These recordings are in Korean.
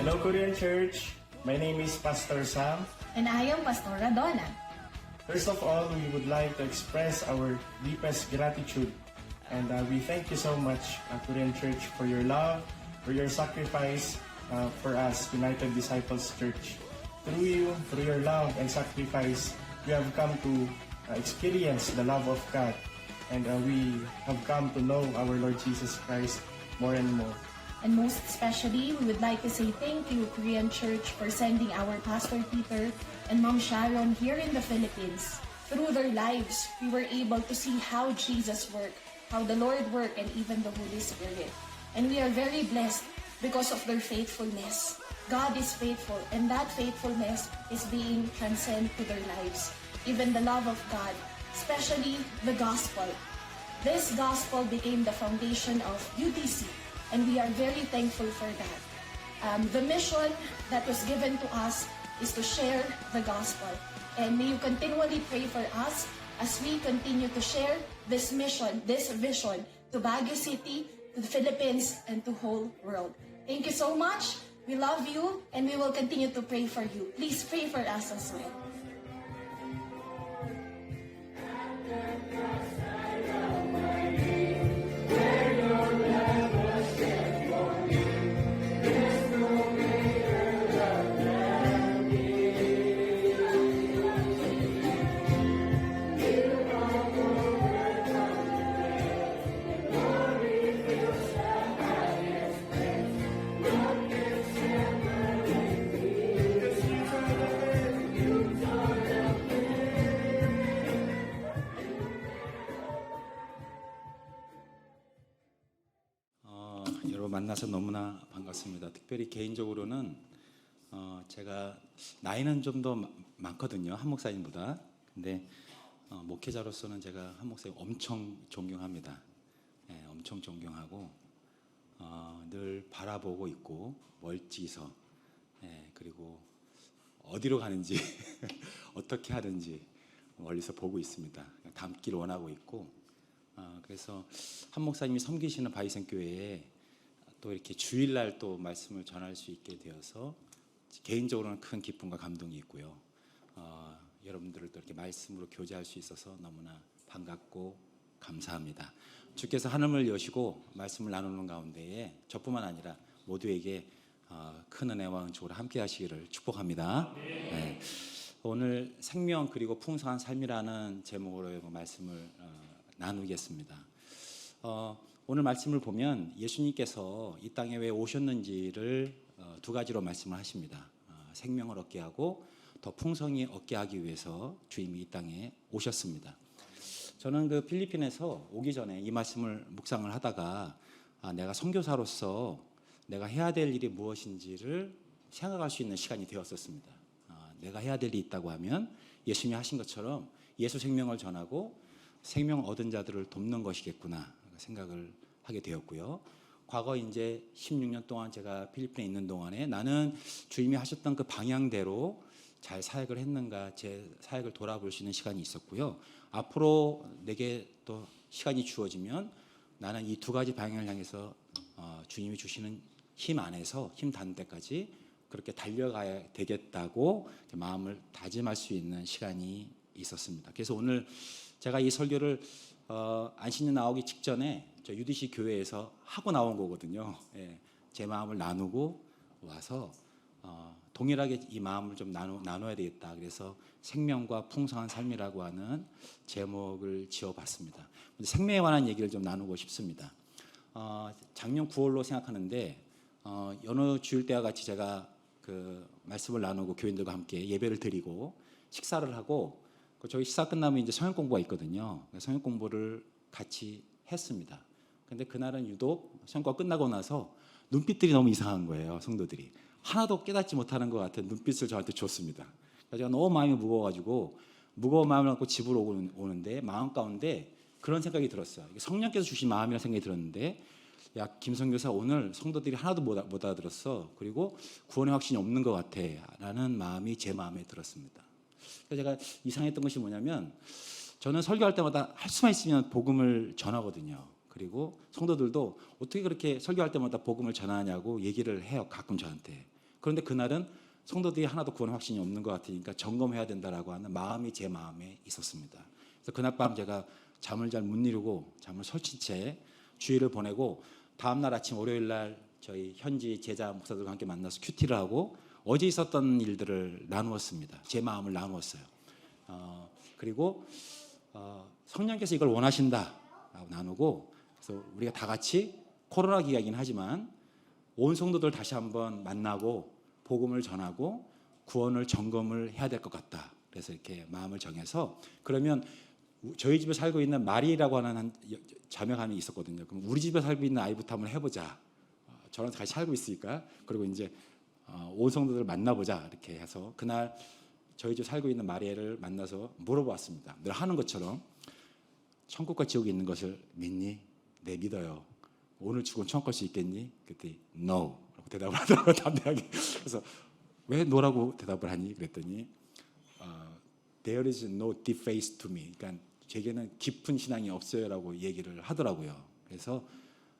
Hello, Korean Church. My name is Pastor Sam. And I am Pastor Radona. First of all, we would like to express our deepest gratitude. And we thank you so much, Korean Church, for your love, for your sacrifice for us, United Disciples Church. Through you, through your love and sacrifice, we have come to experience the love of God. And we have come to know our Lord Jesus Christ more and more. And most especially, we would like to say thank you, Korean Church, for sending our Pastor Peter and Mom Sharon here in the Philippines. Through their lives, we were able to see how Jesus worked, how the Lord worked, and even the Holy Spirit. And we are very blessed because of their faithfulness. God is faithful, and that faithfulness is being transcended to their lives. Even the love of God, especially the gospel. This gospel became the foundation of UTC, and we are very thankful for that. The mission that was given to us is to share the gospel. And may you continually pray for us as we continue to share this mission, this vision to Baguio City, to the Philippines, and to whole world. Thank you so much. We love you, and we will continue to pray for you. Please pray for us as well. 여러분 만나서 너무나 반갑습니다. 특별히 개인적으로는 제가 나이는 좀 더 많거든요, 한 목사님보다. 근데 목회자로서는 제가 한 목사님 엄청 존경합니다. 엄청 존경하고 늘 바라보고 있고 멀찍이서 그리고 어디로 가는지 어떻게 하는지 멀리서 보고 있습니다. 닮기를 원하고 있고 그래서 한 목사님이 섬기시는 바이센교회에 또 이렇게 주일날 또 말씀을 전할 수 있게 되어서 개인적으로는 큰 기쁨과 감동이 있고요. 여러분들을 또 이렇게 말씀으로 교제할 수 있어서 너무나 반갑고 감사합니다. 주께서 하늘을 여시고 말씀을 나누는 가운데에 저뿐만 아니라 모두에게 큰 은혜와 은총으로 함께 하시기를 축복합니다. 네. 오늘 생명 그리고 풍성한 삶이라는 제목으로 말씀을 나누겠습니다. 오늘 말씀을 보면 예수님께서 이 땅에 왜 오셨는지를 두 가지로 말씀을 하십니다. 생명을 얻게 하고 더 풍성히 얻게 하기 위해서 주님이 이 땅에 오셨습니다. 저는 그 필리핀에서 오기 전에 이 말씀을 묵상을 하다가 내가 선교사로서 내가 해야 될 일이 무엇인지를 생각할 수 있는 시간이 되었었습니다. 내가 해야 될 일이 있다고 하면 예수님이 하신 것처럼 예수 생명을 전하고 생명 얻은 자들을 돕는 것이겠구나 생각을 하게 되었고요. 과거 이제 16년 동안 제가 필리핀에 있는 동안에 나는 주님이 하셨던 그 방향대로 잘 사역을 했는가 제 사역을 돌아볼 수 있는 시간이 있었고요. 앞으로 내게 또 시간이 주어지면 나는 이 두 가지 방향을 향해서 주님이 주시는 힘 안에서 힘 닿는 데까지 그렇게 달려가야 되겠다고 마음을 다짐할 수 있는 시간이 있었습니다. 그래서 오늘 제가 이 설교를 안신년 나오기 직전에 저 UDC 교회에서 하고 나온 거거든요. 예, 제 마음을 나누고 와서 동일하게 이 마음을 좀 나눠야 되겠다. 그래서 생명과 풍성한 삶이라고 하는 제목을 지어봤습니다. 생명에 관한 얘기를 좀 나누고 싶습니다. 작년 9월로 생각하는데 어느 주일 때와 같이 제가 그 말씀을 나누고 교인들과 함께 예배를 드리고 식사를 하고 저희 식사 끝나면 이제 성역 공부가 있거든요. 성역 공부를 같이 했습니다. 근데 그날은 유독 성역 공부가 끝나고 나서 눈빛들이 너무 이상한 거예요. 성도들이 하나도 깨닫지 못하는 것 같은 눈빛을 저한테 줬습니다. 그래서 제가 너무 마음이 무거워가지고 무거운 마음을 갖고 집으로 오는데 마음 가운데 그런 생각이 들었어요. 성령께서 주신 마음이라는 생각이 들었는데 야 김선교사 오늘 성도들이 하나도 못 알아들었어. 그리고 구원의 확신이 없는 것 같아 라는 마음이 제 마음에 들었습니다. 그래서 제가 이상했던 것이 뭐냐면 저는 설교할 때마다 할 수만 있으면 복음을 전하거든요. 그리고 성도들도 어떻게 그렇게 설교할 때마다 복음을 전하냐고 얘기를 해요. 가끔 저한테. 그런데 그날은 성도들이 하나도 구원 확신이 없는 것 같으니까 점검해야 된다라고 하는 마음이 제 마음에 있었습니다. 그래서 그날 밤 제가 잠을 잘 못 이루고 잠을 설친 채 주일을 보내고 다음날 아침 월요일 날 저희 현지 제자 목사들과 함께 만나서 큐티를 하고 어제 있었던 일들을 나누었습니다. 제 마음을 나누었어요. 그리고 성령께서 이걸 원하신다라고 나누고 그래서 우리가 다 같이 코로나 기간이긴 하지만 온 성도들 다시 한번 만나고 복음을 전하고 구원을 점검을 해야 될 것 같다. 그래서 이렇게 마음을 정해서 그러면 저희 집에 살고 있는 마리라고 하는 자매감이 있었거든요. 그럼 우리 집에 살고 있는 아이부터 한번 해보자. 저랑 같이 살고 있으니까 그리고 이제 온 성도들을 만나보자 이렇게 해서 그날 저희 집 살고 있는 마리를 만나서 물어봤습니다. 늘 하는 것처럼 천국과 지옥이 있는 것을 믿니? 네 믿어요. 오늘 죽으면 천국 갈 수 있겠니? 그랬더니 No 라고 대답을 하더라고요. 담대하게. 그래서 왜 No라고 대답을 하니? 그랬더니 There is no deep faith to me. 그러니까 제게는 깊은 신앙이 없어요라고 얘기를 하더라고요. 그래서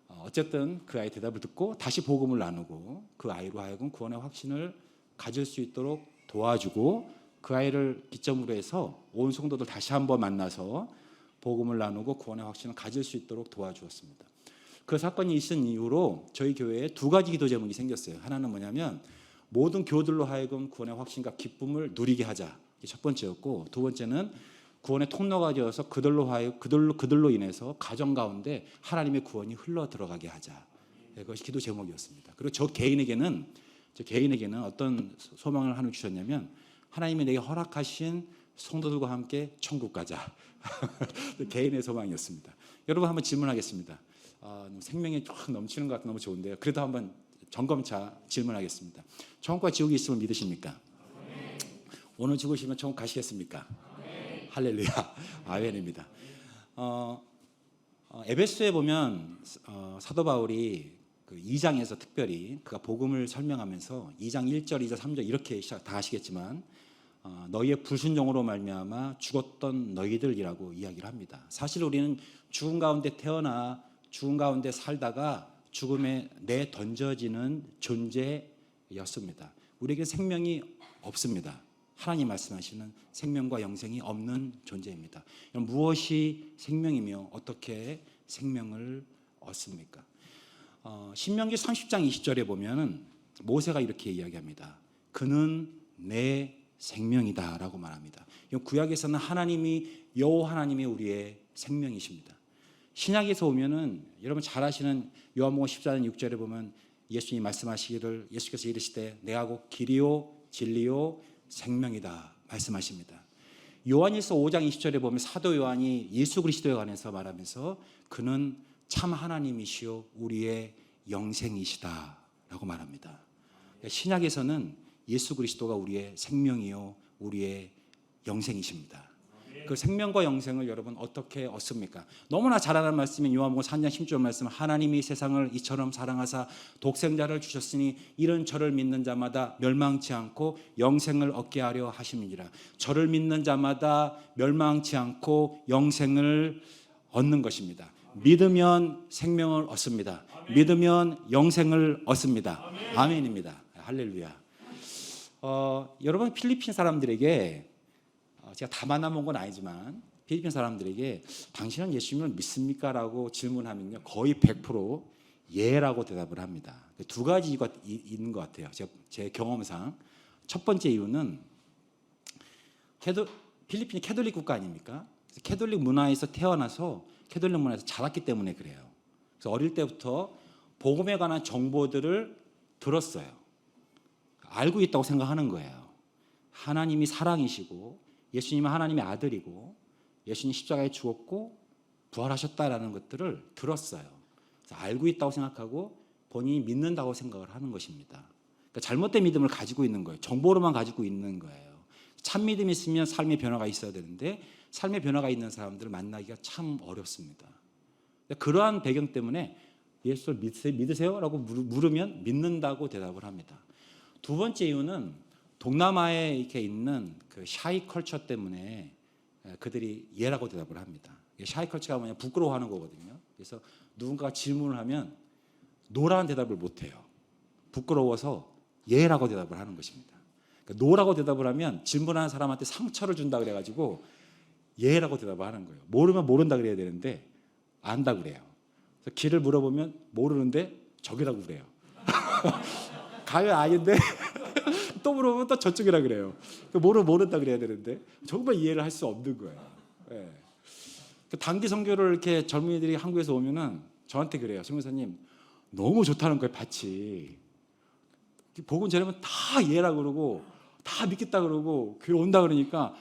어쨌든 그 아이 대답을 듣고 다시 복음을 나누고 그 아이로 하여금 구원의 확신을 가질 수 있도록 도와주고 그 아이를 기점으로 해서 온 성도들 다시 한번 만나서 복음을 나누고 구원의 확신을 가질 수 있도록 도와주었습니다. 그 사건이 있은 이후로 저희 교회에 두 가지 기도 제목이 생겼어요. 하나는 뭐냐면 모든 교들로 하여금 구원의 확신과 기쁨을 누리게 하자. 이게 첫 번째였고 두 번째는 구원의 통로가 되어서 그들로 인해서 가정 가운데 하나님의 구원이 흘러 들어가게 하자. 그것이 기도 제목이었습니다. 그리고 저 개인에게는 어떤 소망을 하나 주셨냐면 하나님이 내게 허락하신 성도들과 함께 천국 가자. 개인의 소망이었습니다. 여러분 한번 질문하겠습니다. 생명이 쫙 넘치는 것 같아 너무 좋은데요. 그래도 한번 점검차 질문하겠습니다. 천국과 지옥이 있음을 믿으십니까? 네. 오늘 죽으시면 천국 가시겠습니까? 네. 할렐루야. 아멘입니다. 에베소에 보면 사도 바울이 그 2장에서 특별히 그가 복음을 설명하면서 2장 1절, 2절, 3절 이렇게 다 아시겠지만 너희의 불순종으로 말미암아 죽었던 너희들이라고 이야기를 합니다. 사실 우리는 죽음 가운데 태어나 죽음 가운데 살다가 죽음에 내던져지는 존재였습니다. 우리에게 생명이 없습니다. 하나님 말씀하시는 생명과 영생이 없는 존재입니다. 무엇이 생명이며 어떻게 생명을 얻습니까? 신명기 30장 20절에 보면 모세가 이렇게 이야기합니다. 그는 내 생명이다 라고 말합니다. 구약에서는 하나님이 여호와 하나님이 우리의 생명이십니다. 신약에서 오면은 여러분 잘 아시는 요한복음 14장 6절에 보면 예수님이 말씀하시기를 예수께서 이르시되 내가 곧 길이요 진리요 생명이다 말씀하십니다. 요한일서 5장 20절에 보면 사도 요한이 예수 그리스도에 관해서 말하면서 그는 참 하나님이시요 우리의 영생이시다 라고 말합니다. 신약에서는 예수 그리스도가 우리의 생명이요 우리의 영생이십니다. 그 생명과 영생을 여러분 어떻게 얻습니까? 너무나 잘 아는 말씀인 요한복음 3장 10절 말씀 하나님이 세상을 이처럼 사랑하사 독생자를 주셨으니 이런 저를 믿는 자마다 멸망치 않고 영생을 얻게 하려 하심이니라. 저를 믿는 자마다 멸망치 않고 영생을 얻는 것입니다. 믿으면 생명을 얻습니다. 믿으면 영생을 얻습니다. 아멘입니다. 할렐루야. 여러분 필리핀 사람들에게 제가 다 만나본 건 아니지만 필리핀 사람들에게 당신은 예수님을 믿습니까? 라고 질문하면요 거의 100% 예라고 대답을 합니다. 두 가지 이유가 있는 것 같아요. 제 경험상 첫 번째 이유는 필리핀이 캐톨릭 국가 아닙니까? 캐톨릭 문화에서 태어나서 캐톨릭 문화에서 자랐기 때문에 그래요. 그래서 어릴 때부터 복음에 관한 정보들을 들었어요. 알고 있다고 생각하는 거예요. 하나님이 사랑이시고 예수님은 하나님의 아들이고 예수님 십자가에 죽었고 부활하셨다라는 것들을 들었어요. 그래서 알고 있다고 생각하고 본인이 믿는다고 생각을 하는 것입니다. 그러니까 잘못된 믿음을 가지고 있는 거예요. 정보로만 가지고 있는 거예요. 참 믿음이 있으면 삶의 변화가 있어야 되는데 삶의 변화가 있는 사람들을 만나기가 참 어렵습니다. 그러한 배경 때문에 예수를 믿으세요? 라고 물으면 믿는다고 대답을 합니다. 두 번째 이유는 동남아에 이렇게 있는 그 샤이 컬처 때문에 그들이 예라고 대답을 합니다. 샤이 컬처가 뭐냐 부끄러워하는 거거든요. 그래서 누군가가 질문을 하면 노라는 대답을 못해요. 부끄러워서 예라고 대답을 하는 것입니다. 그러니까 노라고 대답을 하면 질문하는 사람한테 상처를 준다 그래가지고 예라고 대답을 하는 거예요. 모르면 모른다 그래야 되는데 안다 그래요. 그래서 길을 물어보면 모르는데 저기라고 그래요. 가면 아닌데 또 물어보면 또 저쪽이라 그래요. 모른다 그래야 되는데 정말 이해를 할 수 없는 거예요. 네. 단기 선교를 이렇게 젊은이들이 한국에서 오면은 저한테 그래요. 선교사님 너무 좋다는 거예요. 밭이 복음 전하면 다 이해라 그러고 다 믿겠다 그러고 교회 온다 그러니까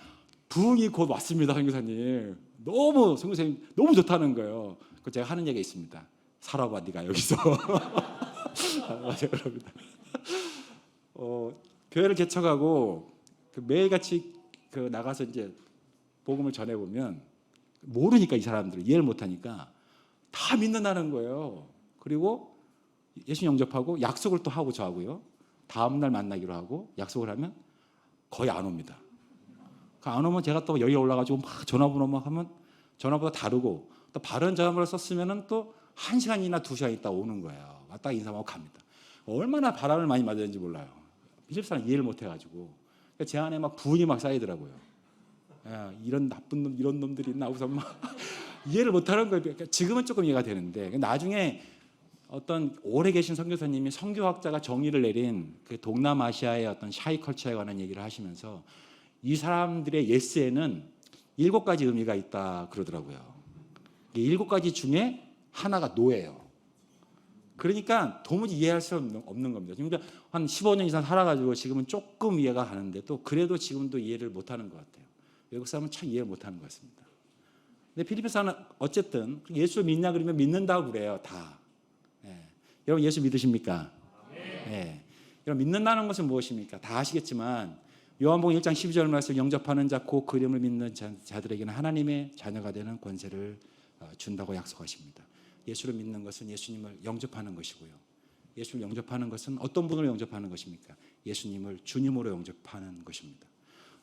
부흥이 곧 왔습니다. 선교사님 너무 선교사님 너무 좋다는 거예요. 그 제가 하는 얘기가 있습니다. 살아봐 네가 여기서. 맞아요, 그럽니다. 교회를 개척하고 매일같이 나가서 이제 복음을 전해보면 모르니까 이 사람들 이해를 못하니까 다 믿는다는 거예요. 그리고 예수 영접하고 약속을 또 하고 저하고요. 다음날 만나기로 하고 약속을 하면 거의 안 옵니다. 안 오면 제가 또 여기 올라가지고 막 전화번호 막 하면 전화보다 다르고 또 바른 전화번호를 썼으면 또 1시간이나 2시간 있다 오는 거예요. 왔다가 인사하고 갑니다. 얼마나 바람을 많이 맞았는지 몰라요. 필리핀 사람 이해를 못 해가지고 제 안에 막 분이 막 쌓이더라고요. 야, 이런 나쁜 놈 이런 놈들이 있나 우선 막 이해를 못하는 거예요. 그러니까 지금은 조금 이해가 되는데 나중에 어떤 오래 계신 선교사님이 선교학자가 정의를 내린 그 동남아시아의 어떤 샤이 컬처에 관한 얘기를 하시면서 이 사람들의 예스에는 7가지 의미가 있다 그러더라고요. 7가지 중에 하나가 노예요. 그러니까 도무지 이해할 수 없는 겁니다. 그러니까 한 15년 이상 살아가지고 지금은 조금 이해가 가는데 또 그래도 지금도 이해를 못하는 것 같아요. 외국 사람은 참 이해를 못하는 것 같습니다. 근데 필리핀 사람은 어쨌든 예수를 믿냐 그러면 믿는다고 그래요. 다. 네. 여러분 예수 믿으십니까? 네. 여러분 믿는다는 것은 무엇입니까? 다 아시겠지만 요한복음 1장 12절 말씀 영접하는 자 곧 그 이름을 믿는 자들에게는 하나님의 자녀가 되는 권세를 준다고 약속하십니다. 예수를 믿는 것은 예수님을 영접하는 것이고요. 예수를 영접하는 것은 어떤 분을 영접하는 것입니까? 예수님을 주님으로 영접하는 것입니다.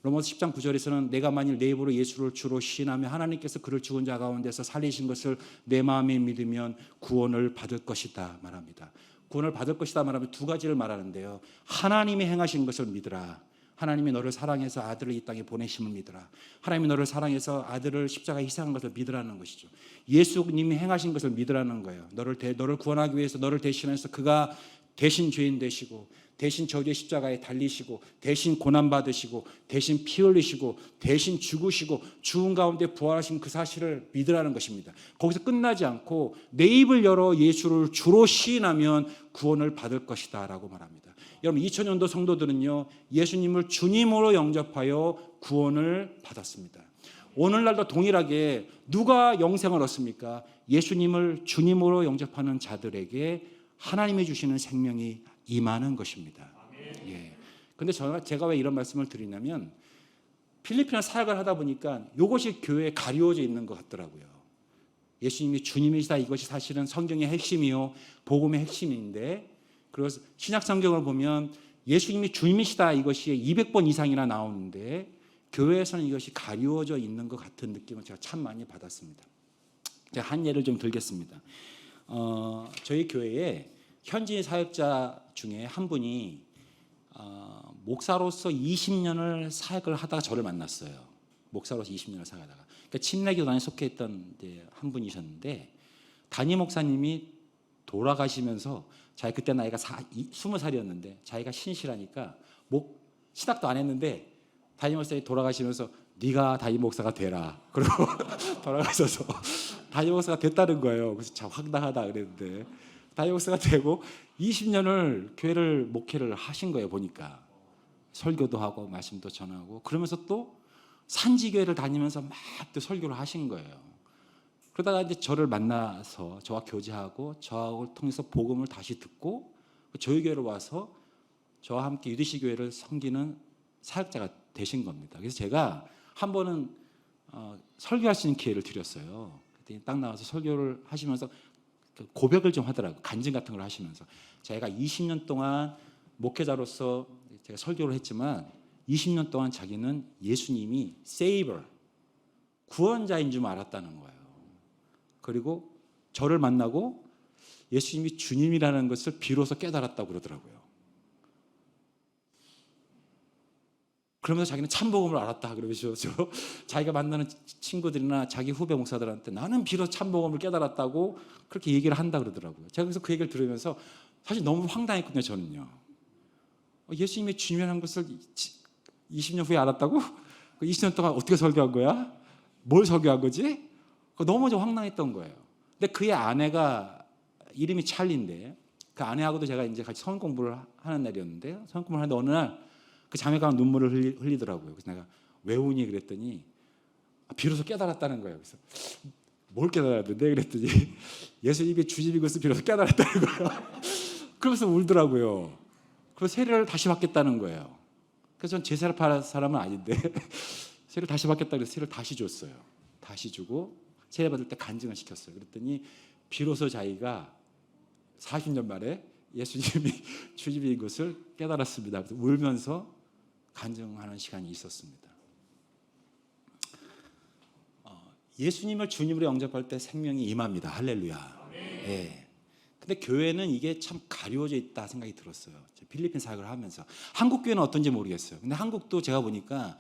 로마서 10장 9절에서는 내가 만일 내 입으로 예수를 주로 시인하며 하나님께서 그를 죽은 자 가운데서 살리신 것을 내 마음에 믿으면 구원을 받을 것이다 말합니다. 구원을 받을 것이다 말하면 두 가지를 말하는데요. 하나님이 행하신 것을 믿으라. 하나님이 너를 사랑해서 아들을 이 땅에 보내심을 믿으라. 하나님이 너를 사랑해서 아들을 십자가에 희생한 것을 믿으라는 것이죠. 예수님이 행하신 것을 믿으라는 거예요. 너를 구원하기 위해서 너를 대신해서 그가 대신 죄인 되시고 대신 저주의 십자가에 달리시고 대신 고난받으시고 대신 피 흘리시고 대신 죽으시고 죽은 가운데 부활하신 그 사실을 믿으라는 것입니다. 거기서 끝나지 않고 내 입을 열어 예수를 주로 시인하면 구원을 받을 것이다 라고 말합니다. 여러분 2000년도 성도들은요 예수님을 주님으로 영접하여 구원을 받았습니다. 오늘날도 동일하게 누가 영생을 얻습니까? 예수님을 주님으로 영접하는 자들에게 하나님이 주시는 생명이 임하는 것입니다. 예. 근데 제가 왜 이런 말씀을 드리냐면 필리핀에 사역을 하다 보니까 이것이 교회에 가리워져 있는 것 같더라고요. 예수님이 주님이시다 이것이 사실은 성경의 핵심이요 복음의 핵심인데 그래서 신약 성경을 보면 예수님이 주님이시다 이것이 200번 이상이나 나오는데 교회에서는 이것이 가리워져 있는 것 같은 느낌을 제가 참 많이 받았습니다. 제가 한 예를 좀 들겠습니다. 저희 교회에 현지 사역자 중에 한 분이 목사로서 20년을 사역을 하다가 저를 만났어요. 목사로서 20년을 사역하다가. 그러니까 침례교단에 속해 있던 한 분이셨는데 담임 목사님이 돌아가시면서 자기 그때 나이가 20살이었는데 자기가 신실하니까 신학도 안 했는데 담임 목사님이 돌아가시면서 네가 담임 목사가 되라. 그리고 돌아가셔서 담임 목사가 됐다는 거예요. 그래서 참 황당하다 그랬는데 담임 목사가 되고 20년을 교회를 목회를 하신 거예요. 보니까 설교도 하고 말씀도 전하고 그러면서 또 산지교회를 다니면서 막 또 설교를 하신 거예요. 그러다가 이제 저를 만나서 저와 교제하고 저를 통해서 복음을 다시 듣고 저희 교회로 와서 저와 함께 UDC 교회를 섬기는 사역자가 되신 겁니다. 그래서 제가 한 번은 설교할 수 있는 기회를 드렸어요. 그때 딱 나와서 설교를 하시면서 고백을 좀 하더라고요. 간증 같은 걸 하시면서 자기가 20년 동안 목회자로서 제가 설교를 했지만 20년 동안 자기는 예수님이 세이버 구원자인 줄 알았다는 거예요. 그리고 저를 만나고 예수님이 주님이라는 것을 비로소 깨달았다고 그러더라고요. 그러면서 자기는 참복음을 알았다 그러면서 자기가 만나는 친구들이나 자기 후배 목사들한테 나는 비로소 참복음을 깨달았다고 그렇게 얘기를 한다 그러더라고요. 제가 그래서 그 얘기를 들으면서 사실 너무 황당했거든요. 저는요. 예수님이 주님이라는 것을 20년 후에 알았다고? 20년 동안 어떻게 설교한 거야? 뭘 설교한 거지? 너무 좀 황당했던 거예요. 근데 그의 아내가 이름이 찰리인데 그 아내하고도 제가 이제 같이 성경 공부를 하는 날이었는데 성경 공부를 하는데 어느 날 그 자매가 눈물을 흘리더라고요. 그래서 내가 왜 우니 그랬더니 비로소 깨달았다는 거예요. 그래서 뭘 깨달았는데 그랬더니 예수님이 주님인 것을 비로소 깨달았다는 거예요. 그러면서 울더라고요. 그래서 세례를 다시 받겠다는 거예요. 그래서 전 제사를 받을 사람은 아닌데 세례를 다시 받겠다고 해서 세례를 다시 줬어요. 다시 주고 세례 받을 때 간증을 시켰어요. 그랬더니 비로소 자기가 40년 만에 예수님이 주님인 것을 깨달았습니다. 그래서 울면서 간증하는 시간이 있었습니다. 예수님을 주님으로 영접할 때 생명이 임합니다. 할렐루야. 예. 근데 교회는 이게 참 가려워져 있다 생각이 들었어요. 필리핀 사역을 하면서 한국 교회는 어떤지 모르겠어요. 근데 한국도 제가 보니까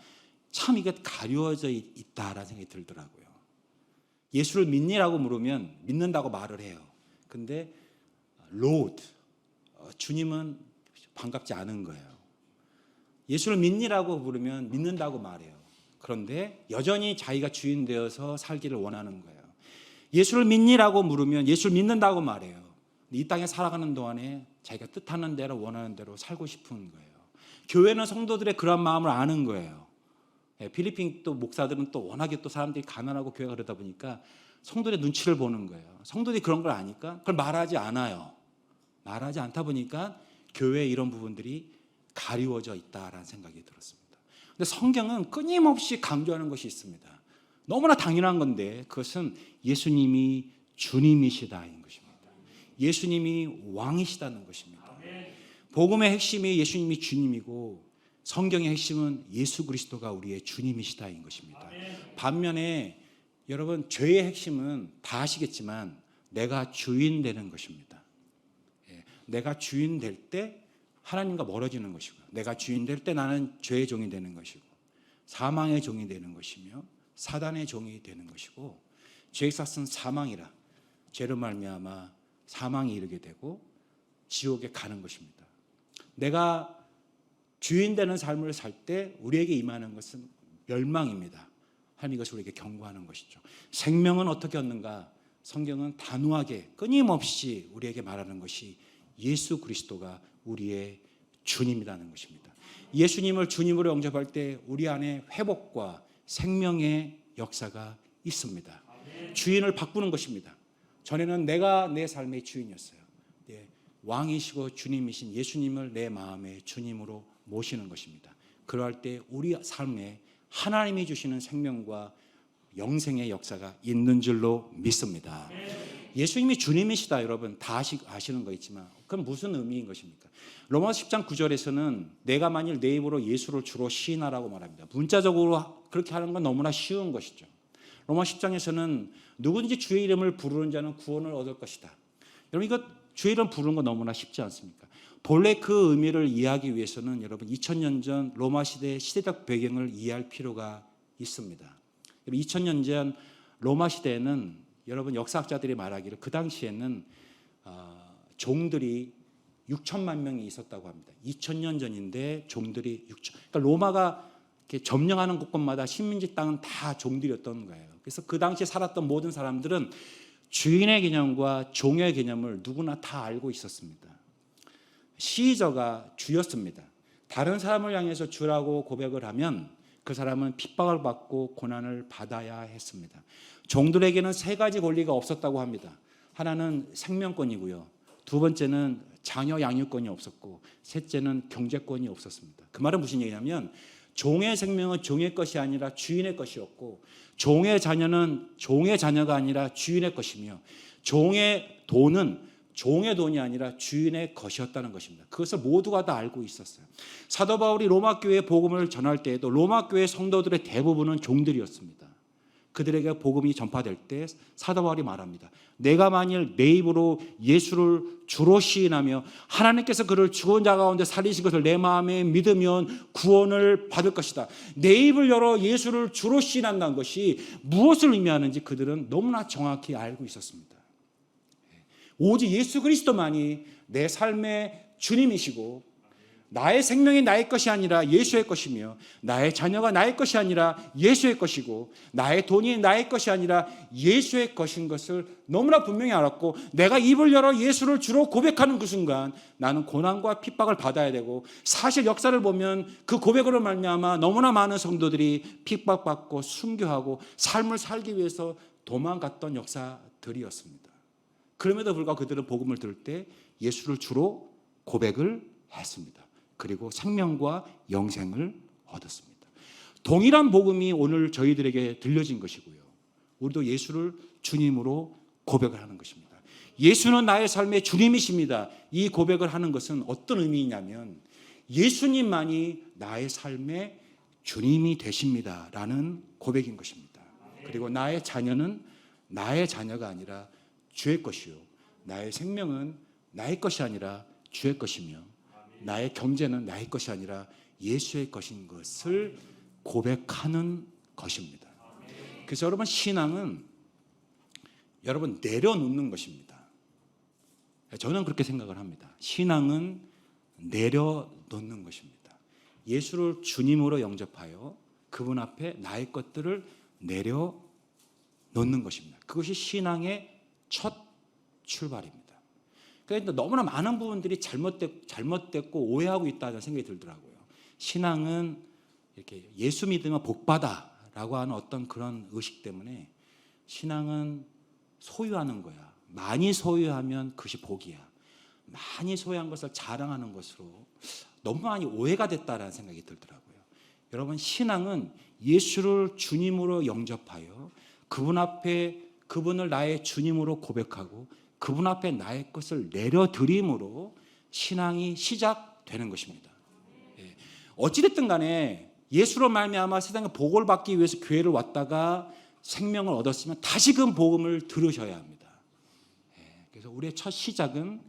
참 이게 가려워져 있다라는 생각이 들더라고요. 예수를 믿니라고 물으면 믿는다고 말을 해요. 근데 Lord, 주님은 반갑지 않은 거예요. 예수를 믿니라고 부르면 믿는다고 말해요. 그런데 여전히 자기가 주인 되어서 살기를 원하는 거예요. 예수를 믿니라고 물으면 예수를 믿는다고 말해요. 이 땅에 살아가는 동안에 자기가 뜻하는 대로 원하는 대로 살고 싶은 거예요. 교회는 성도들의 그런 마음을 아는 거예요. 필리핀 또 목사들은 또 워낙에 또 사람들이 가난하고 교회가 그러다 보니까 성도들의 눈치를 보는 거예요. 성도들이 그런 걸 아니까 그걸 말하지 않아요. 말하지 않다 보니까 교회에 이런 부분들이 가리워져 있다라는 생각이 들었습니다. 근데 성경은 끊임없이 강조하는 것이 있습니다. 너무나 당연한 건데 그것은 예수님이 주님이시다인 것입니다. 예수님이 왕이시다는 것입니다. 복음의 핵심이 예수님이 주님이고 성경의 핵심은 예수 그리스도가 우리의 주님이시다인 것입니다. 반면에 여러분 죄의 핵심은 다 아시겠지만 내가 주인 되는 것입니다. 내가 주인 될 때 하나님과 멀어지는 것이고요. 내가 주인 될 때 나는 죄의 종이 되는 것이고 사망의 종이 되는 것이며 사단의 종이 되는 것이고 죄의 삭은 사망이라 죄로 말미암아 사망이 이르게 되고 지옥에 가는 것입니다. 내가 주인 되는 삶을 살 때 우리에게 임하는 것은 멸망입니다. 하나님 이것을 우리에게 경고하는 것이죠. 생명은 어떻게 얻는가? 성경은 단호하게 끊임없이 우리에게 말하는 것이 예수 그리스도가 우리의 주님이라는 것입니다. 예수님을 주님으로 영접할 때 우리 안에 회복과 생명의 역사가 있습니다. 주인을 바꾸는 것입니다. 전에는 내가 내 삶의 주인이었어요. 왕이시고 주님이신 예수님을 내 마음의 주님으로 모시는 것입니다. 그러할 때 우리 삶에 하나님이 주시는 생명과 영생의 역사가 있는 줄로 믿습니다. 예수님이 주님이시다 여러분 다 아시는 거 있지만 그건 무슨 의미인 것입니까? 로마서 10장 9절에서는 내가 만일 내 입으로 예수를 주로 시인하라고 말합니다. 문자적으로 그렇게 하는 건 너무나 쉬운 것이죠. 로마 10장에서는 누구든지 주의 이름을 부르는 자는 구원을 얻을 것이다. 여러분 이거 주의 이름 부르는 거 너무나 쉽지 않습니까? 본래 그 의미를 이해하기 위해서는 여러분 2000년 전 로마 시대의 시대적 배경을 이해할 필요가 있습니다. 2000년 전 로마 시대에는 여러분 역사학자들이 말하기를 그 당시에는 종들이 6천만 명이 있었다고 합니다. 2000년 전인데 종들이 6천. 그러니까 로마가 이렇게 점령하는 곳곳마다 식민지 땅은 다 종들이었던 거예요. 그래서 그 당시에 살았던 모든 사람들은 주인의 개념과 종의 개념을 누구나 다 알고 있었습니다. 시저가 주였습니다. 다른 사람을 향해서 주라고 고백을 하면 그 사람은 핍박을 받고 고난을 받아야 했습니다. 종들에게는 세 가지 권리가 없었다고 합니다. 하나는 생명권이고요. 두 번째는 자녀 양육권이 없었고 셋째는 경제권이 없었습니다. 그 말은 무슨 얘기냐면 종의 생명은 종의 것이 아니라 주인의 것이었고 종의 자녀는 종의 자녀가 아니라 주인의 것이며 종의 돈은 종의 돈이 아니라 주인의 것이었다는 것입니다. 그것을 모두가 다 알고 있었어요. 사도 바울이 로마 교회에 복음을 전할 때에도 로마 교회 성도들의 대부분은 종들이었습니다. 그들에게 복음이 전파될 때 사도 바울이 말합니다. 내가 만일 내 입으로 예수를 주로 시인하며 하나님께서 그를 죽은 자 가운데 살리신 것을 내 마음에 믿으면 구원을 받을 것이다. 내 입을 열어 예수를 주로 시인한다는 것이 무엇을 의미하는지 그들은 너무나 정확히 알고 있었습니다. 오직 예수 그리스도만이 내 삶의 주님이시고 나의 생명이 나의 것이 아니라 예수의 것이며 나의 자녀가 나의 것이 아니라 예수의 것이고 나의 돈이 나의 것이 아니라 예수의 것인 것을 너무나 분명히 알았고 내가 입을 열어 예수를 주로 고백하는 그 순간 나는 고난과 핍박을 받아야 되고 사실 역사를 보면 그 고백으로 말미암아 너무나 많은 성도들이 핍박받고 순교하고 삶을 살기 위해서 도망갔던 역사들이었습니다. 그럼에도 불구하고 그들은 복음을 들을 때 예수를 주로 고백을 했습니다. 그리고 생명과 영생을 얻었습니다. 동일한 복음이 오늘 저희들에게 들려진 것이고요. 우리도 예수를 주님으로 고백을 하는 것입니다. 예수는 나의 삶의 주님이십니다. 이 고백을 하는 것은 어떤 의미이냐면 예수님만이 나의 삶의 주님이 되십니다. 라는 고백인 것입니다. 그리고 나의 자녀는 나의 자녀가 아니라 주의 것이요. 나의 생명은 나의 것이 아니라 주의 것이며 나의 경제는 나의 것이 아니라 예수의 것인 것을 고백하는 것입니다. 그래서 여러분 신앙은 여러분 내려놓는 것입니다. 저는 그렇게 생각을 합니다. 신앙은 내려놓는 것입니다. 예수를 주님으로 영접하여 그분 앞에 나의 것들을 내려놓는 것입니다. 그것이 신앙의 첫 출발입니다. 그런데 너무나 많은 부분들이 잘못됐고 오해하고 있다는 생각이 들더라고요. 신앙은 이렇게 예수 믿으면 복받아라고 하는 어떤 그런 의식 때문에 신앙은 소유하는 거야. 많이 소유하면 그것이 복이야. 많이 소유한 것을 자랑하는 것으로 너무 많이 오해가 됐다는 생각이 들더라고요. 여러분 신앙은 예수를 주님으로 영접하여 그분 앞에 그분을 나의 주님으로 고백하고 그분 앞에 나의 것을 내려드림으로 신앙이 시작되는 것입니다. 어찌됐든 간에 예수로 말미암아 세상에 복을 받기 위해서 교회를 왔다가 생명을 얻었으면 다시금 복음을 들으셔야 합니다. 그래서 우리의 첫 시작은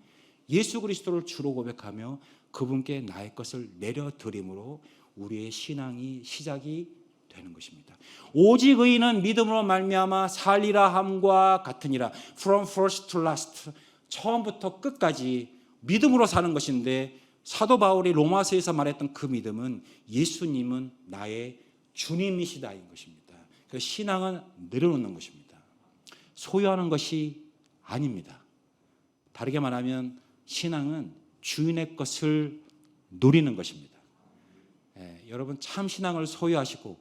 예수 그리스도를 주로 고백하며 그분께 나의 것을 내려드림으로 우리의 신앙이 시작이 되는 것입니다. 오직 의인은 믿음으로 말미암아 살리라 함과 같으니라. From first to last, 처음부터 끝까지 믿음으로 사는 것인데, 사도 바울이 로마서에서 말했던 그 믿음은 예수님은 나의 주님이시다인 것입니다. 그 신앙은 내려놓는 것입니다. 소유하는 것이 아닙니다. 다르게 말하면 신앙은 주인의 것을 누리는 것입니다. 여러분 참 신앙을 소유하시고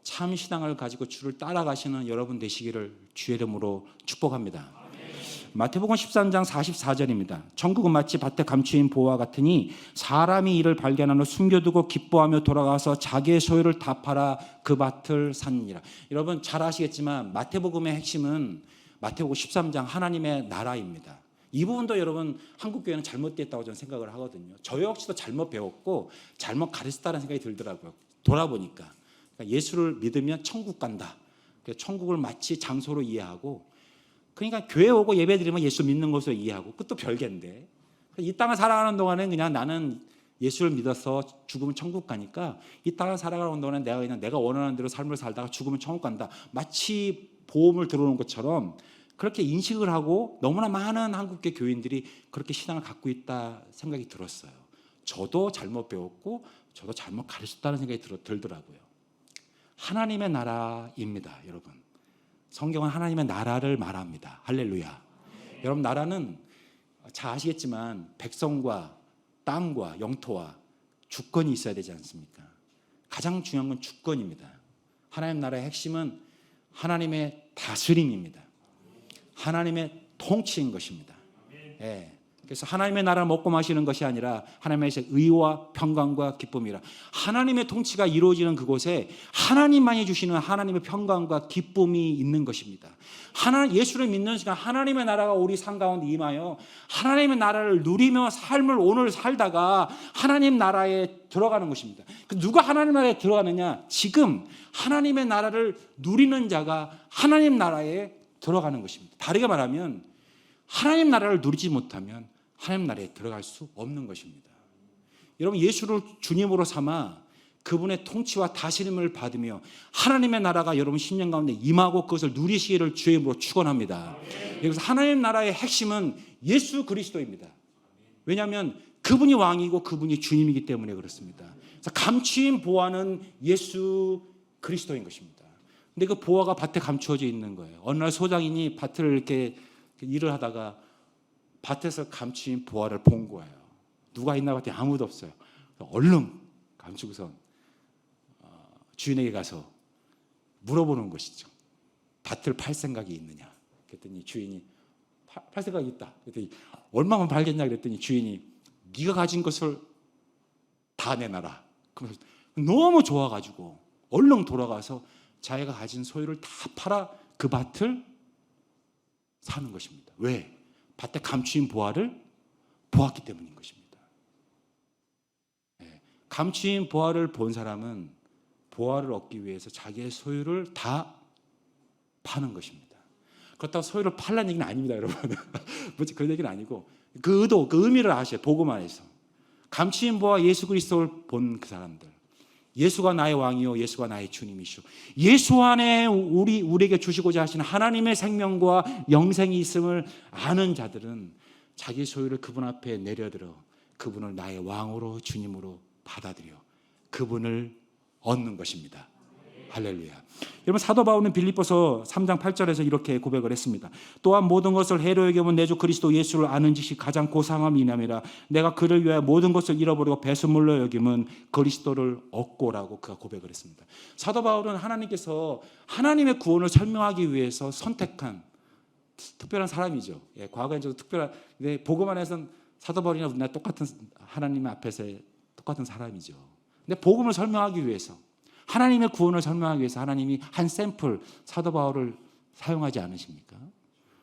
참 신앙을 가지고 주를 따라가시는 여러분 되시기를 주의 이름으로 축복합니다. 마태복음 13장 44절입니다. 천국은 마치 밭에 감추인 보화 같으니 사람이 이를 발견한 후 숨겨두고 기뻐하며 돌아가서 자기의 소유를 다 팔아 그 밭을 샀느니라. 여러분 잘 아시겠지만 마태복음의 핵심은 마태복음 13장 하나님의 나라입니다. 이 부분도 여러분 한국교회는 잘못됐다고 저는 생각을 하거든요. 저 역시도 잘못 배웠고 잘못 가르쳤다는 생각이 들더라고요. 돌아보니까. 그러니까 예수를 믿으면 천국 간다. 천국을 마치 장소로 이해하고, 그러니까 교회 오고 예배 드리면 예수 믿는 것으로 이해하고, 그것도 별개인데 이 땅을 살아가는 동안은 그냥 나는 예수를 믿어서 죽으면 천국 가니까 이 땅을 살아가는 동안은 내가 그냥 내가 원하는 대로 삶을 살다가 죽으면 천국 간다. 마치 보험을 들어오는 것처럼 그렇게 인식을 하고 너무나 많은 한국계 교인들이 그렇게 신앙을 갖고 있다 생각이 들었어요. 저도 잘못 배웠고 저도 잘못 가르쳤다는 생각이 들더라고요. 하나님의 나라입니다, 여러분. 성경은 하나님의 나라를 말합니다. 할렐루야. 여러분 나라는 잘 아시겠지만 백성과 땅과 영토와 주권이 있어야 되지 않습니까? 가장 중요한 건 주권입니다. 하나님 나라의 핵심은 하나님의 다스림입니다. 하나님의 통치인 것입니다. 그래서 하나님의 나라를 먹고 마시는 것이 아니라 하나님의 의와 평강과 기쁨이라. 하나님의 통치가 이루어지는 그곳에 하나님만이 주시는 하나님의 평강과 기쁨이 있는 것입니다. 예수를 믿는 순간 하나님의 나라가 우리 삶 가운데 임하여 하나님의 나라를 누리며 삶을 오늘 살다가 하나님 나라에 들어가는 것입니다. 누가 하나님 나라에 들어가느냐? 지금 하나님의 나라를 누리는 자가 하나님 나라에 들어가는 것입니다. 다르게 말하면 하나님 나라를 누리지 못하면 하나님 나라에 들어갈 수 없는 것입니다. 여러분 예수를 주님으로 삼아 그분의 통치와 다스림을 받으며 하나님의 나라가 여러분 심령 가운데 임하고 그것을 누리시기를 주의 이름으로 축원합니다. 그래서 하나님 나라의 핵심은 예수 그리스도입니다. 왜냐하면 그분이 왕이고 그분이 주님이기 때문에 그렇습니다. 그래서 감추인 보화는 예수 그리스도인 것입니다. 근데 그 보화가 밭에 감추어져 있는 거예요. 어느 날 소장인이 밭을 이렇게 일을 하다가 밭에서 감추인 보화를 본 거예요. 누가 있나 봤더니 아무도 없어요. 얼른 감추고선 주인에게 가서 물어보는 것이죠. 밭을 팔 생각이 있느냐? 그랬더니 주인이 팔 생각이 있다. 그랬더니 얼마만 팔겠냐? 그랬더니 주인이 네가 가진 것을 다 내놔라. 그러면서 너무 좋아가지고 얼른 돌아가서 자기가 가진 소유를 다 팔아 그 밭을 사는 것입니다. 왜? 밭에 감추인 보화를 보았기 때문인 것입니다. 감추인 보화를 본 사람은 보화를 얻기 위해서 자기의 소유를 다 파는 것입니다. 그렇다고 소유를 팔라는 얘기는 아닙니다, 여러분. 그런 얘기는 아니고 그 의도, 그 의미를 아셔야 복음 안에서. 감추인 보화 예수 그리스도를 본 그 사람들. 예수가 나의 왕이요 예수가 나의 주님이시오. 예수 안에 우리에게 주시고자 하시는 하나님의 생명과 영생이 있음을 아는 자들은 자기 소유를 그분 앞에 내려들어 그분을 나의 왕으로 주님으로 받아들여 그분을 얻는 것입니다. 할렐루야. 여러분 사도 바울은 빌립보서 3장 8절에서 이렇게 고백을 했습니다. 또한 모든 것을 해로 여기면 내 주 그리스도 예수를 아는 지식이 가장 고상함이 이남이라. 내가 그를 위하여 모든 것을 잃어버리고 배설물로 여김은 그리스도를 얻고라고 그가 고백을 했습니다. 사도 바울은 하나님께서 하나님의 구원을 설명하기 위해서 선택한 특별한 사람이죠. 과거에 저도 특별한, 복음 안에서는 사도 바울이나 우리나 똑같은 하나님 앞에서 똑같은 사람이죠. 근데 복음을 설명하기 위해서 하나님의 구원을 설명하기 위해서 하나님이 한 샘플 사도 바울을 사용하지 않으십니까?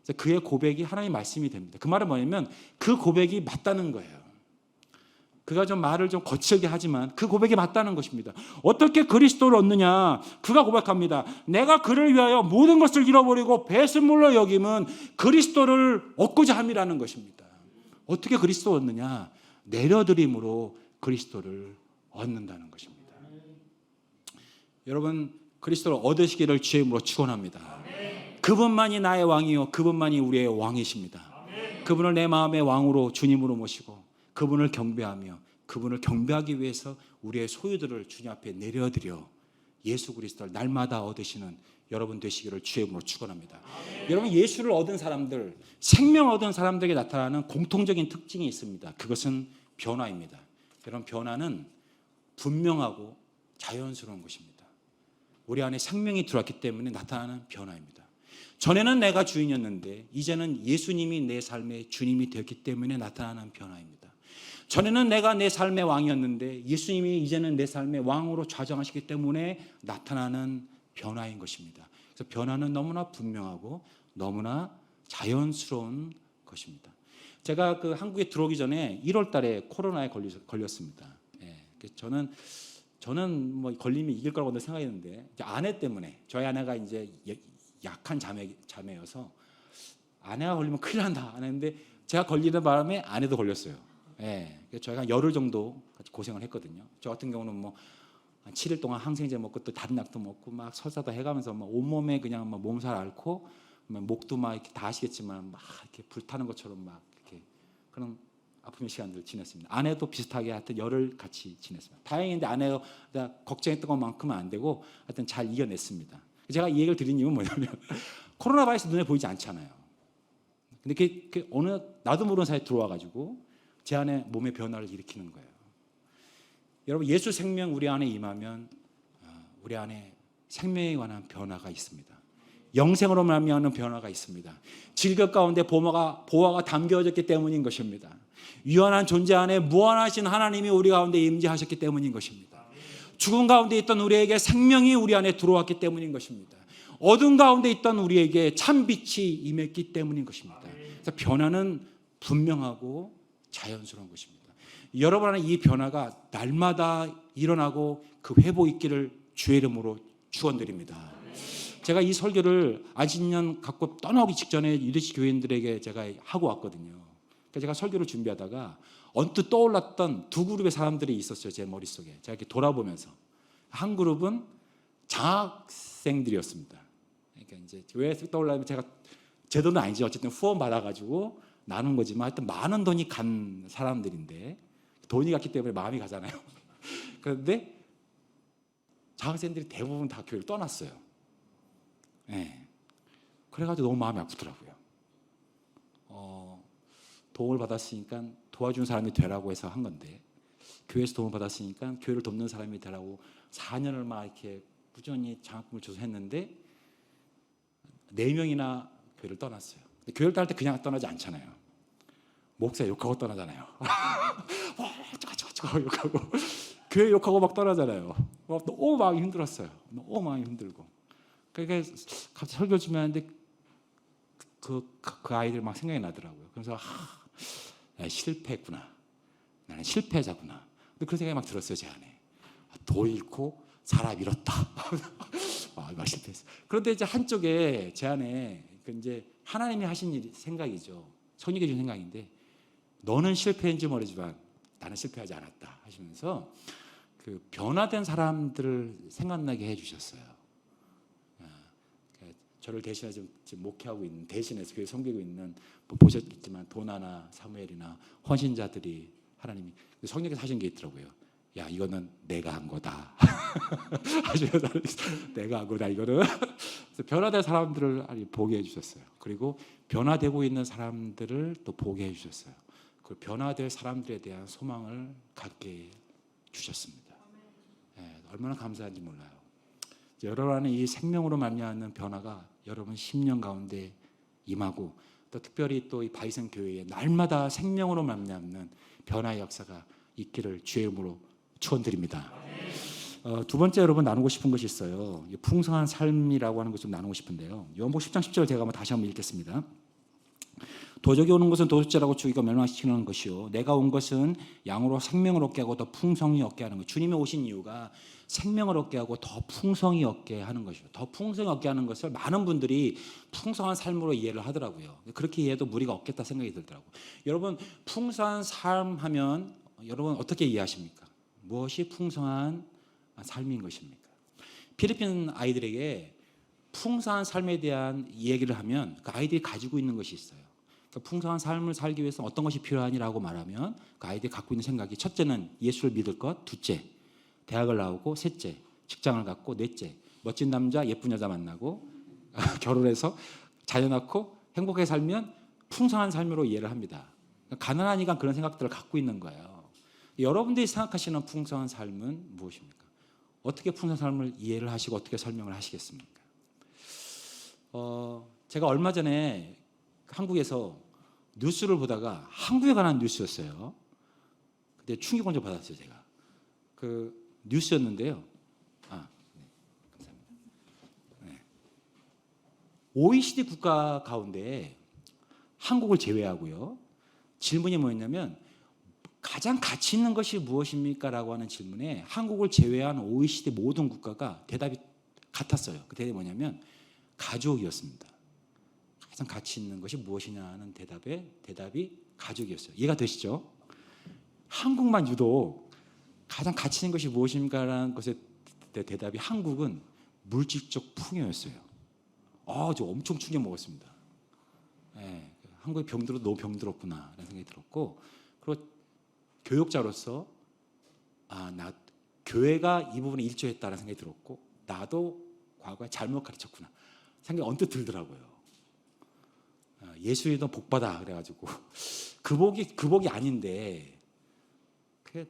그래서 그의 고백이 하나님의 말씀이 됩니다. 그 말은 뭐냐면 그 고백이 맞다는 거예요. 그가 좀 말을 좀 거칠게 하지만 그 고백이 맞다는 것입니다. 어떻게 그리스도를 얻느냐? 그가 고백합니다. 내가 그를 위하여 모든 것을 잃어버리고 배설물로 여김은 그리스도를 얻고자 함이라는 것입니다. 어떻게 그리스도 얻느냐? 내려드림으로 그리스도를 얻는다는 것입니다. 여러분, 그리스도를 얻으시기를 주의 이름으로 축원합니다. 그분만이 나의 왕이요 그분만이 우리의 왕이십니다. 그분을 내 마음의 왕으로 주님으로 모시고 그분을 경배하며 그분을 경배하기 위해서 우리의 소유들을 주님 앞에 내려드려 예수 그리스도를 날마다 얻으시는 여러분 되시기를 주의 이름으로 축원합니다. 여러분, 예수를 얻은 사람들, 생명 얻은 사람들에게 나타나는 공통적인 특징이 있습니다. 그것은 변화입니다. 여러분, 변화는 분명하고 자연스러운 것입니다. 우리 안에 생명이 들어왔기 때문에 나타나는 변화입니다. 전에는 내가 주인이었는데 이제는 예수님이 내 삶의 주님이 되었기 때문에 나타나는 변화입니다. 전에는 내가 내 삶의 왕이었는데 예수님이 이제는 내 삶의 왕으로 좌정하시기 때문에 나타나는 변화인 것입니다. 그래서 변화는 너무나 분명하고 너무나 자연스러운 것입니다. 제가 그 한국에 들어오기 전에 1월 달에 코로나에 걸렸습니다. 예, 저는 뭐 걸리면 이길 거라고 생각했는데 아내 때문에, 저희 아내가 이제 약한 자매여서 아내가 걸리면 큰일 난다 했는데 제가 걸리는 바람에 아내도 걸렸어요. 예, 저희가 열흘 정도 같이 고생을 했거든요. 저 같은 경우는 뭐 한 7일 동안 항생제 먹고 또 다른 약도 먹고 막 설사도 해가면서 막 온몸에 그냥 막 몸살 앓고 목도 막 이렇게 다 아시겠지만 막 이렇게 불타는 것처럼 막 이렇게 그런 아픔의 시간들을 지냈습니다. 아내도 비슷하게 하여튼 열흘 같이 지냈습니다. 다행인데 아내가 걱정했던 것만큼은 안 되고 하여튼 잘 이겨냈습니다. 제가 이 얘기를 드린 이유는 뭐냐면 코로나 바이러스 눈에 보이지 않잖아요. 근데 그게 어느 나도 모르는 사이에 들어와가지고 제 안에 몸의 변화를 일으키는 거예요. 여러분, 예수 생명 우리 안에 임하면 우리 안에 생명에 관한 변화가 있습니다. 영생으로 말미암는 변화가 있습니다. 질것 가운데 보화가 담겨졌기 때문인 것입니다. 유한한 존재 안에 무한하신 하나님이 우리 가운데 임재하셨기 때문인 것입니다. 죽음 가운데 있던 우리에게 생명이 우리 안에 들어왔기 때문인 것입니다. 어둠 가운데 있던 우리에게 참빛이 임했기 때문인 것입니다. 그래서 변화는 분명하고 자연스러운 것입니다. 여러분 안에 이 변화가 날마다 일어나고 그 회복 있기를 주의 이름으로 축원드립니다. 제가 이 설교를 안식년 갖고 떠나기 직전에 유대시 교인들에게 제가 하고 왔거든요. 그러니까 제가 설교를 준비하다가 언뜻 떠올랐던 두 그룹의 사람들이 있었어요. 제 머릿속에. 제가 이렇게 돌아보면서 한 그룹은 장학생들이었습니다. 그러니까 이제 왜 떠올라면 제가 제 돈은 아니지 어쨌든 후원 받아가지고 나눈 거지만 하여튼 많은 돈이 간 사람들인데 돈이 갔기 때문에 마음이 가잖아요. 그런데 장학생들이 대부분 다 교회를 떠났어요. 네. 그래가지고 너무 마음이 아프더라고요. 도움을 받았으니까 도와준 사람이 되라고 해서 한 건데 교회에서 도움을 받았으니까 교회를 돕는 사람이 되라고 4년을 막 이렇게 꾸준히 장학금을 줘서 했는데 4명이나 교회를 떠났어요. 근데 교회를 떠날 때 그냥 떠나지 않잖아요. 목사 욕하고 떠나잖아요. 욕하고 교회 욕하고 막 떠나잖아요. 너무 마음이 힘들었어요. 너무 마음이 힘들고. 그러니까 갑자기 설교 주면 하는데 그 아이들 막 생각이 나더라고요. 그래서 실패했구나. 나는 실패자구나. 근데 그런 생각이 막 들었어요, 제 안에. 도 잃고 사람 잃었다. 막 실패했어. 그런데 이제 한쪽에 제 안에 이제 하나님이 하신 생각이죠. 성령이 준 생각인데 너는 실패인지 모르지만 나는 실패하지 않았다 하시면서 그 변화된 사람들을 생각나게 해주셨어요. 저를 대신해서 지금 목회하고 있는 대신해서 교회 섬기고 있는 뭐 보셨겠지만 도나나 사무엘이나 헌신자들이 하나님이 성령께서 하신 게 있더라고요. 야 이거는 내가 한 거다. 내가 한 거다 이거는. 그래서 변화된 사람들을 보게 해주셨어요. 그리고 변화되고 있는 사람들을 또 보게 해주셨어요. 그 변화될 사람들에 대한 소망을 갖게 주셨습니다. 네, 얼마나 감사한지 몰라요. 여러분 안에 이 생명으로 말미암는 변화가 여러분 10년 가운데 임하고 또 특별히 또 이 바이성 교회에 날마다 생명으로 말미암는 변화의 역사가 있기를 주의 이름으로 축원드립니다. 두 번째 여러분 나누고 싶은 것이 있어요. 풍성한 삶이라고 하는 것 좀 나누고 싶은데요. 요한복음 10장 10절 제가 다시 한번 읽겠습니다. 도적이 오는 것은 도둑질하고 죽이고 멸망시키는 것이요 내가 온 것은 양으로 생명을 얻게 하고 더 풍성히 얻게 하는 것. 주님이 오신 이유가 생명을 얻게 하고 더 풍성히 얻게 하는 것이요. 더 풍성히 얻게 하는 것을 많은 분들이 풍성한 삶으로 이해를 하더라고요. 그렇게 이해해도 무리가 없겠다 생각이 들더라고요. 여러분 풍성한 삶 하면 여러분 어떻게 이해하십니까? 무엇이 풍성한 삶인 것입니까? 필리핀 아이들에게 풍성한 삶에 대한 얘기를 하면 그 아이들이 가지고 있는 것이 있어요. 그러니까 풍성한 삶을 살기 위해서 어떤 것이 필요하니라고 말하면 그 아이들이 갖고 있는 생각이 첫째는 예수를 믿을 것, 둘째 대학을 나오고, 셋째 직장을 갖고, 넷째 멋진 남자 예쁜 여자 만나고 결혼해서 자녀 낳고 행복하게 살면 풍성한 삶으로 이해를 합니다. 가난하니까 그런 생각들을 갖고 있는 거예요. 여러분들이 생각하시는 풍성한 삶은 무엇입니까? 어떻게 풍성한 삶을 이해를 하시고 어떻게 설명을 하시겠습니까? 제가 얼마 전에 한국에서 뉴스를 보다가 한국에 관한 뉴스였어요. 그때 충격을 좀 받았어요. 제가 그 뉴스였는데요. 네, 감사합니다. 네. OECD 국가 가운데 한국을 제외하고요. 질문이 뭐였냐면 가장 가치 있는 것이 무엇입니까? 라고 하는 질문에 한국을 제외한 OECD 모든 국가가 대답이 같았어요. 그 대답이 뭐냐면 가족이었습니다. 가장 가치 있는 것이 무엇이냐는 대답이 가족이었어요. 이해가 되시죠? 한국만 유독 가장 가치 있는 것이 무엇입니까라는 것에 대답이 한국은 물질적 풍요였어요. 저 엄청 충격 먹었습니다. 네, 한국이 병들어도 너무 병들었구나라는 생각이 들었고, 그리고 교육자로서 나 교회가 이 부분에 일조했다는 생각이 들었고, 나도 과거에 잘못 가르쳤구나 생각이 언뜻 들더라고요. 예수님도 복받아 그래가지고 그 복이 아닌데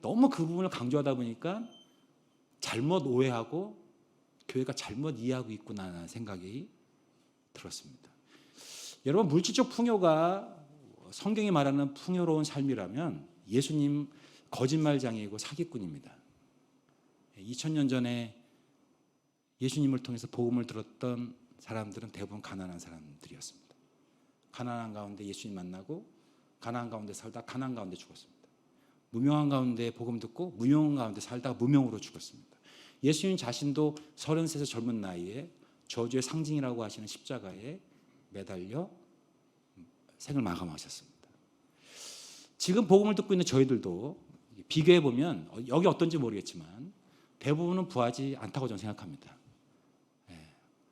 너무 그 부분을 강조하다 보니까 잘못 오해하고 교회가 잘못 이해하고 있구나라는 생각이 들었습니다. 여러분 물질적 풍요가 성경이 말하는 풍요로운 삶이라면 예수님 거짓말장애이고 사기꾼입니다. 2000년 전에 예수님을 통해서 복음을 들었던 사람들은 대부분 가난한 사람들이었습니다. 가난한 가운데 예수님 만나고 가난한 가운데 살다 가난 가운데 죽었습니다. 무명한 가운데 복음 듣고 무명한 가운데 살다가 무명으로 죽었습니다. 예수님 자신도 33살 젊은 나이에 저주의 상징이라고 하시는 십자가에 매달려 생을 마감하셨습니다. 지금 복음을 듣고 있는 저희들도 비교해 보면 여기 어떤지 모르겠지만 대부분은 부하지 않다고 저는 생각합니다.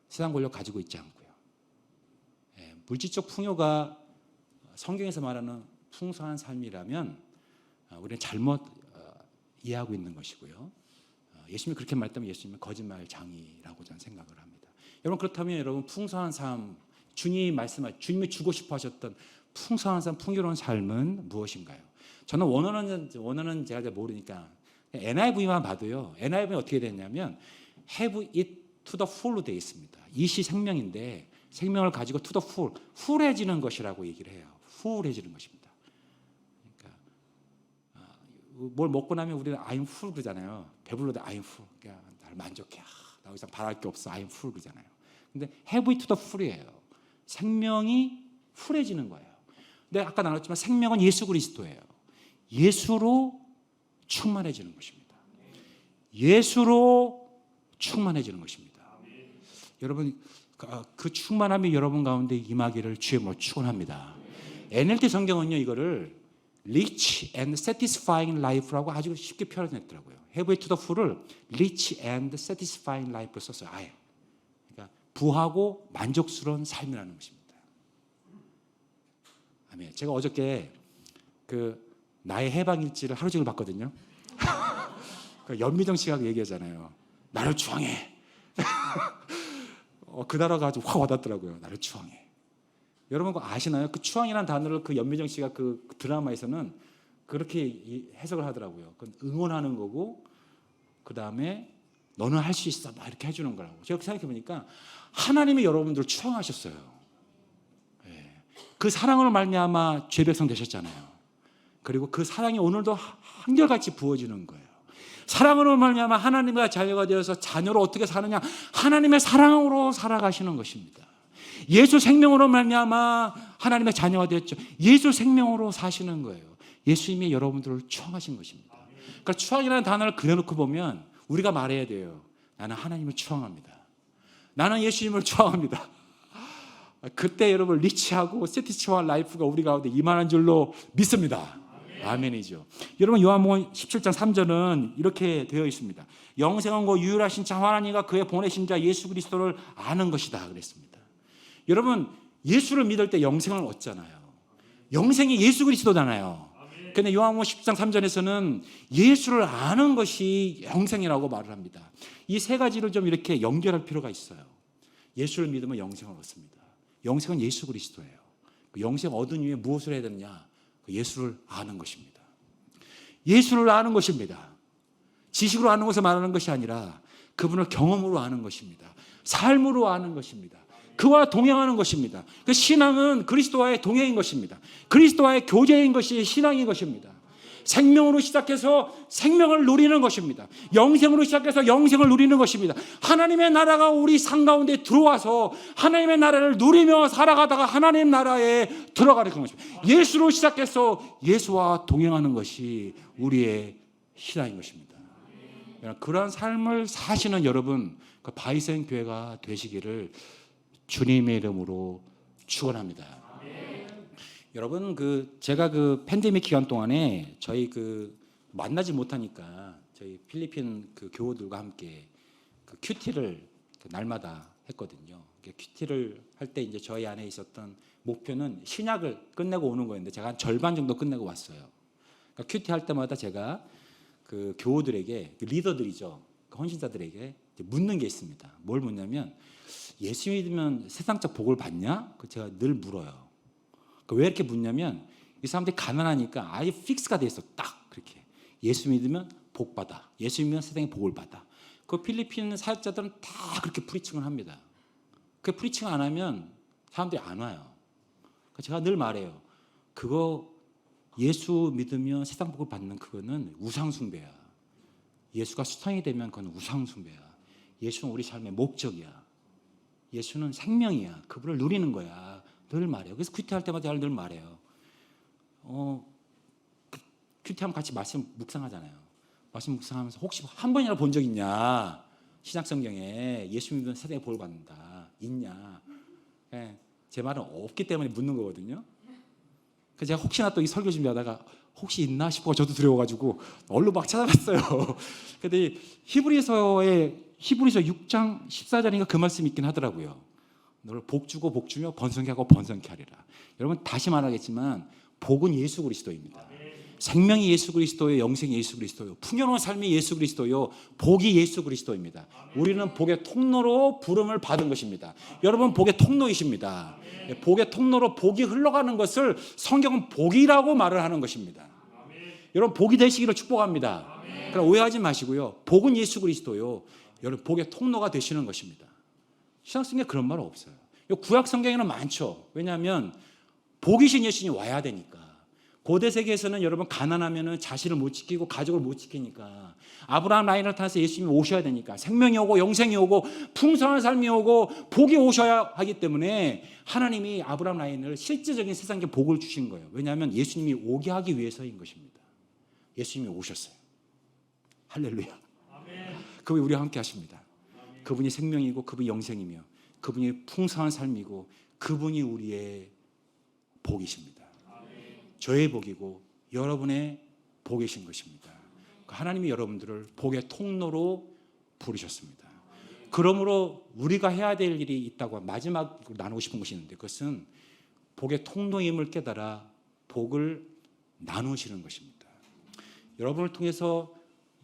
세상 권력 가지고 있지 않고요. 물질적 풍요가 성경에서 말하는 풍성한 삶이라면 우리는 잘못 이해하고 있는 것이고요. 예수님이 그렇게 말했다면 예수님은 거짓말장이라고 저는 생각을 합니다. 여러분 그렇다면 여러분 풍성한 삶, 주님이 주고 싶어 하셨던 풍성한 삶, 풍요로운 삶은 무엇인가요? 저는 원어는 제가 잘 모르니까 NIV만 봐도요. NIV는 어떻게 됐냐면 have it to the full 되어 있습니다. 이시 생명인데 생명을 가지고 to the full, 풀해지는 것이라고 얘기를 해요. 풀해지는 것입니다. 그러니까 뭘 먹고 나면 우리는 I'm full 그러잖아요. 배불러도 I'm full. 그러니까 나를 만족해. 나 이상 바랄 게 없어. I'm full 그러잖아요. 근데 have it to the full이에요. 생명이 풀해지는 거예요. 근데 아까 나눴지만 생명은 예수 그리스도예요. 예수로 충만해지는 것입니다. 예수로 충만해지는 것입니다. 여러분 그 충만함이 여러분 가운데 임하기를 주의 이름으로 축원합니다. NLT 성경은요 이거를 rich and satisfying life라고 아주 쉽게 표현했더라고요. Have it to the full을 rich and satisfying life로 썼어요. 아예. 그러니까 부하고 만족스러운 삶이라는 것입니다. 아멘. 제가 어저께 그 나의 해방일지를 하루 종일 봤거든요. 그 연미정 씨가 얘기하잖아요. 나를 추앙해. 그 단어가 아주 확 와닿더라고요. 나를 추앙해. 여러분 그거 아시나요? 그 추앙이라는 단어를 그 연미정 씨가 그 드라마에서는 그렇게 해석을 하더라고요. 그건 응원하는 거고 그 다음에 너는 할 수 있어 막 이렇게 해주는 거라고. 제가 생각해 보니까 하나님이 여러분들을 추앙하셨어요. 그 사랑으로 말미암아 죄 백성 되셨잖아요. 그리고 그 사랑이 오늘도 한결같이 부어지는 거예요. 사랑으로 말미암아 하나님과 자녀가 되어서 자녀로 어떻게 사느냐? 하나님의 사랑으로 살아가시는 것입니다. 예수 생명으로 말미암아 하나님의 자녀가 되었죠. 예수 생명으로 사시는 거예요. 예수님이 여러분들을 추앙하신 것입니다. 그러니까 추앙이라는 단어를 그려놓고 보면 우리가 말해야 돼요. 나는 하나님을 추앙합니다. 나는 예수님을 추앙합니다. 그때 여러분 리치하고 세티스파이한 라이프가 우리 가운데 임하는 줄로 믿습니다. 아멘이죠. 여러분 요한복음 17장 3절은 이렇게 되어 있습니다. 영생하고 유일하신 자 하나님과 그의 보내신 자 예수 그리스도를 아는 것이다 그랬습니다. 여러분 예수를 믿을 때 영생을 얻잖아요. 영생이 예수 그리스도잖아요. 그런데 요한복음 17장 3절에서는 예수를 아는 것이 영생이라고 말을 합니다. 이 세 가지를 좀 이렇게 연결할 필요가 있어요. 예수를 믿으면 영생을 얻습니다. 영생은 예수 그리스도예요. 그 영생 얻은 이후에 무엇을 해야 되느냐? 예수를 아는 것입니다. 예수를 아는 것입니다. 지식으로 아는 것을 말하는 것이 아니라 그분을 경험으로 아는 것입니다. 삶으로 아는 것입니다. 그와 동행하는 것입니다. 그 신앙은 그리스도와의 동행인 것입니다. 그리스도와의 교제인 것이 신앙인 것입니다. 생명으로 시작해서 생명을 누리는 것입니다. 영생으로 시작해서 영생을 누리는 것입니다. 하나님의 나라가 우리 삶 가운데 들어와서 하나님의 나라를 누리며 살아가다가 하나님 나라에 들어가는 것입니다. 예수로 시작해서 예수와 동행하는 것이 우리의 신앙인 것입니다. 그러한 삶을 사시는 여러분, 그 바이센 교회가 되시기를 주님의 이름으로 축원합니다. 여러분 제가 팬데믹 기간 동안에 저희 만나지 못하니까 저희 필리핀 교우들과 함께 큐티를 날마다 했거든요. 큐티를 할 때 이제 저희 안에 있었던 목표는 신약을 끝내고 오는 거였는데 제가 한 절반 정도 끝내고 왔어요. 큐티 할 때마다 제가 교우들에게 리더들이죠, 헌신자들에게 묻는 게 있습니다. 뭘 묻냐면 예수 믿으면 세상적 복을 받냐? 제가 늘 물어요. 왜 이렇게 묻냐면 이 사람들이 가난하니까 아예 픽스가 돼 있어. 딱 그렇게 예수 믿으면 복 받아. 예수 믿으면 세상에 복을 받아. 그 필리핀 사역자들은 다 그렇게 프리칭을 합니다. 그 프리칭 안 하면 사람들이 안 와요. 제가 늘 말해요. 그거 예수 믿으면 세상 복을 받는 그거는 우상숭배야. 예수가 수상이 되면 그건 우상숭배야. 예수는 우리 삶의 목적이야. 예수는 생명이야. 그분을 누리는 거야. 늘 말해요. 그래서 큐티할 때마다 늘 말해요. 큐티하면 같이 말씀 묵상하잖아요. 말씀 묵상하면서 혹시 한 번이라도 본 적 있냐? 신약성경에 예수 믿으면 세상에 복을 받는다. 있냐? 제 말은 없기 때문에 묻는 거거든요. 그래서 제가 혹시나 또 이 설교 준비하다가 혹시 있나 싶어 저도 두려워가지고 얼른 막 찾아봤어요. 근데 히브리서 6장 14절인가 그 말씀이 있긴 하더라고요. 너를 복 주고 복 주며 번성케 하고 번성케 하리라. 여러분 다시 말하겠지만 복은 예수 그리스도입니다. 생명이 예수 그리스도요, 영생이 예수 그리스도요, 풍요로운 삶이 예수 그리스도요, 복이 예수 그리스도입니다. 우리는 복의 통로로 부름을 받은 것입니다. 여러분 복의 통로이십니다. 복의 통로로 복이 흘러가는 것을 성경은 복이라고 말을 하는 것입니다. 여러분 복이 되시기를 축복합니다. 그러나 오해하지 마시고요. 복은 예수 그리스도요, 여러분 복의 통로가 되시는 것입니다. 신약성경에 그런 말 없어요. 구약 성경에는 많죠. 왜냐하면 복이신 예수님이 와야 되니까. 고대 세계에서는 여러분 가난하면은 자신을 못 지키고 가족을 못 지키니까 아브라함 라인을 타서 예수님이 오셔야 되니까 생명이 오고 영생이 오고 풍성한 삶이 오고 복이 오셔야 하기 때문에 하나님이 아브라함 라인을 실제적인 세상에 복을 주신 거예요. 왜냐하면 예수님이 오게 하기 위해서인 것입니다. 예수님이 오셨어요. 할렐루야. 그분이 우리와 함께 하십니다. 그분이 생명이고 그분이 영생이며 그분이 풍성한 삶이고 그분이 우리의 복이십니다. 저의 복이고 여러분의 복이신 것입니다. 하나님이 여러분들을 복의 통로로 부르셨습니다. 그러므로 우리가 해야 될 일이 있다고 마지막으로 나누고 싶은 것이 있는데 그것은 복의 통로임을 깨달아 복을 나누시는 것입니다. 여러분을 통해서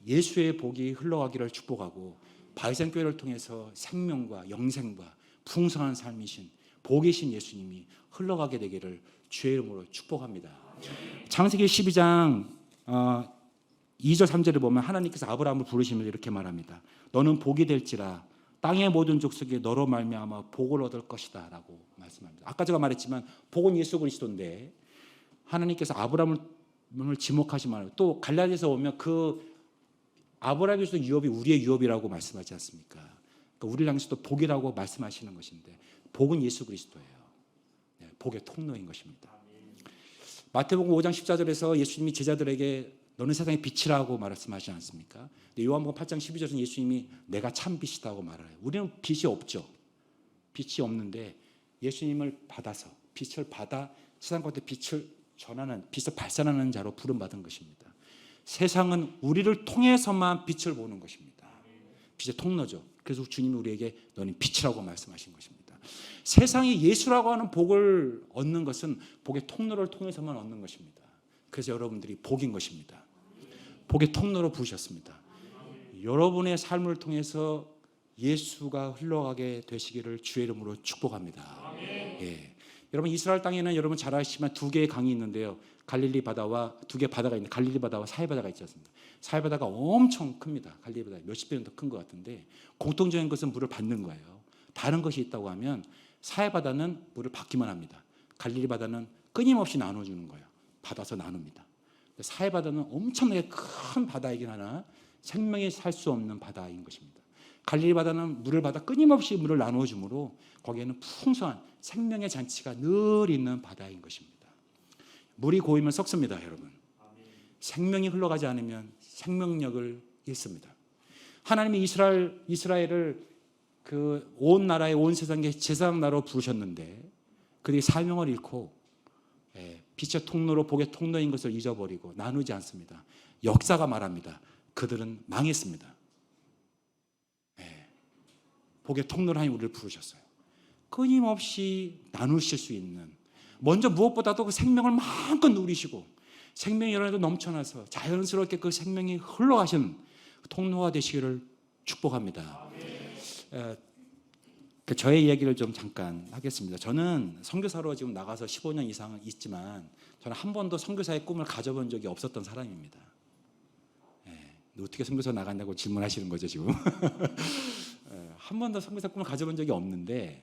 예수의 복이 흘러가기를 축복하고 바이센 교회를 통해서 생명과 영생과 풍성한 삶이신 복이신 예수님이 흘러가게 되기를 주의 이름으로 축복합니다. 창세기 12장 2절 3절을 보면 하나님께서 아브라함을 부르시면서 이렇게 말합니다. 너는 복이 될지라 땅의 모든 족속이 너로 말미암아 복을 얻을 것이다 라고 말씀합니다. 아까 제가 말했지만 복은 예수 그리스도인데 하나님께서 아브라함을 지목하지 말고 또 갈라디아서 보면 아브라함의 유업이 우리의 유업이라고 말씀하지 않습니까? 그러니까 우리를 향해서도 복이라고 말씀하시는 것인데 복은 예수 그리스도예요. 네, 복의 통로인 것입니다. 마태복음 5장 14절에서 예수님이 제자들에게 너는 세상의 빛이라고 말씀하시지 않습니까? 요한복음 8장 12절에서는 예수님이 내가 참 빛이다고 말을 해요. 우리는 빛이 없죠. 빛이 없는데 예수님을 받아서 빛을 받아 세상 가운데 빛을 전하는, 빛을 발산하는 자로 부름받은 것입니다. 세상은 우리를 통해서만 빛을 보는 것입니다. 빛의 통로죠. 그래서 주님이 우리에게 너는 빛이라고 말씀하신 것입니다. 세상이 예수라고 하는 복을 얻는 것은 복의 통로를 통해서만 얻는 것입니다. 그래서 여러분들이 복인 것입니다. 복의 통로로 부으셨습니다. 여러분의 삶을 통해서 예수가 흘러가게 되시기를 주의 이름으로 축복합니다. 예. 여러분 이스라엘 땅에는 여러분 잘 아시지만 두 개의 강이 있는데요. 갈릴리 바다와 두 개의 바다가 있는데 갈릴리 바다와 사해 바다가 있지 않습니까? 사해 바다가 엄청 큽니다. 갈릴리 바다 몇십 배는 더 큰 것 같은데 공통적인 것은 물을 받는 거예요. 다른 것이 있다고 하면 사해 바다는 물을 받기만 합니다. 갈릴리 바다는 끊임없이 나눠주는 거예요. 받아서 나눕니다. 사해 바다는 엄청나게 큰 바다이긴 하나 생명이 살 수 없는 바다인 것입니다. 갈릴리 바다는 물을 받아 끊임없이 물을 나누어 주므로 거기에는 풍성한 생명의 잔치가 늘 있는 바다인 것입니다. 물이 고이면 썩습니다, 여러분. 생명이 흘러가지 않으면 생명력을 잃습니다. 하나님이 이스라엘을 그 온 나라에 온 세상에 제사장 나라로 부르셨는데 그들이 사명을 잃고 빛의 통로로 복의 통로인 것을 잊어버리고 나누지 않습니다. 역사가 말합니다. 그들은 망했습니다. 복의 통로로 하나님 우리를 부르셨어요. 끊임없이 나누실 수 있는, 먼저 무엇보다도 그 생명을 마음껏 누리시고 생명이 여러분에게 넘쳐나서 자연스럽게 그 생명이 흘러가신 통로가 되시기를 축복합니다. 저의 이야기를 좀 잠깐 하겠습니다. 저는 선교사로 지금 나가서 15년 이상 있지만 저는 한 번도 선교사의 꿈을 가져본 적이 없었던 사람입니다. 어떻게 선교사 나간다고 질문하시는 거죠 지금? 한 번도 선교사 꿈을 가져본 적이 없는데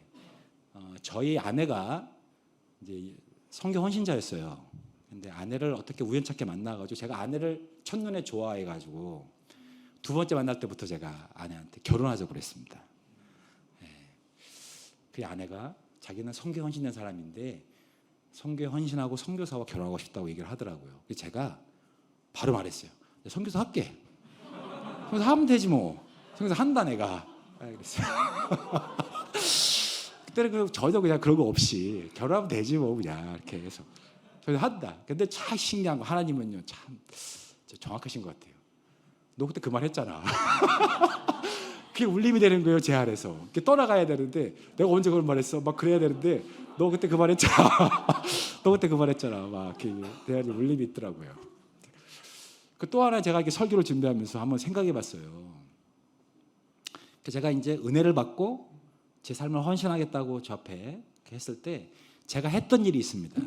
저희 아내가 이제 선교 헌신자였어요. 근데 아내를 어떻게 우연찮게 만나가지고 제가 아내를 첫눈에 좋아해가지고 두 번째 만날 때부터 제가 아내한테 결혼하자고 그랬습니다. 그 아내가 자기는 선교 헌신된 사람인데 선교 헌신하고 선교사와 결혼하고 싶다고 얘기를 하더라고요. 그래서 제가 바로 말했어요. 선교사 할게. 선교사 하면 되지 뭐. 선교사 한다 내가. 그랬어요. 그때는 저도 그냥 그런 거 없이 결혼하면 되지 뭐 그냥 이렇게 해서 그래서 한다. 근데 참 신기한 거 하나님은요 참 정확하신 것 같아요. 너 그때 그 말 했잖아. 그게 울림이 되는 거예요 제 안에서. 떠나가야 되는데 내가 언제 그걸 말했어? 막 그래야 되는데 너 그때 그 말 했잖아. 너 그때 그 말 했잖아. 막 내 안에 울림이 있더라고요. 또 하나 제가 이렇게 설교를 준비하면서 한번 생각해봤어요. 제가 이제 은혜를 받고 제 삶을 헌신하겠다고 저 앞에 했을 때 제가 했던 일이 있습니다.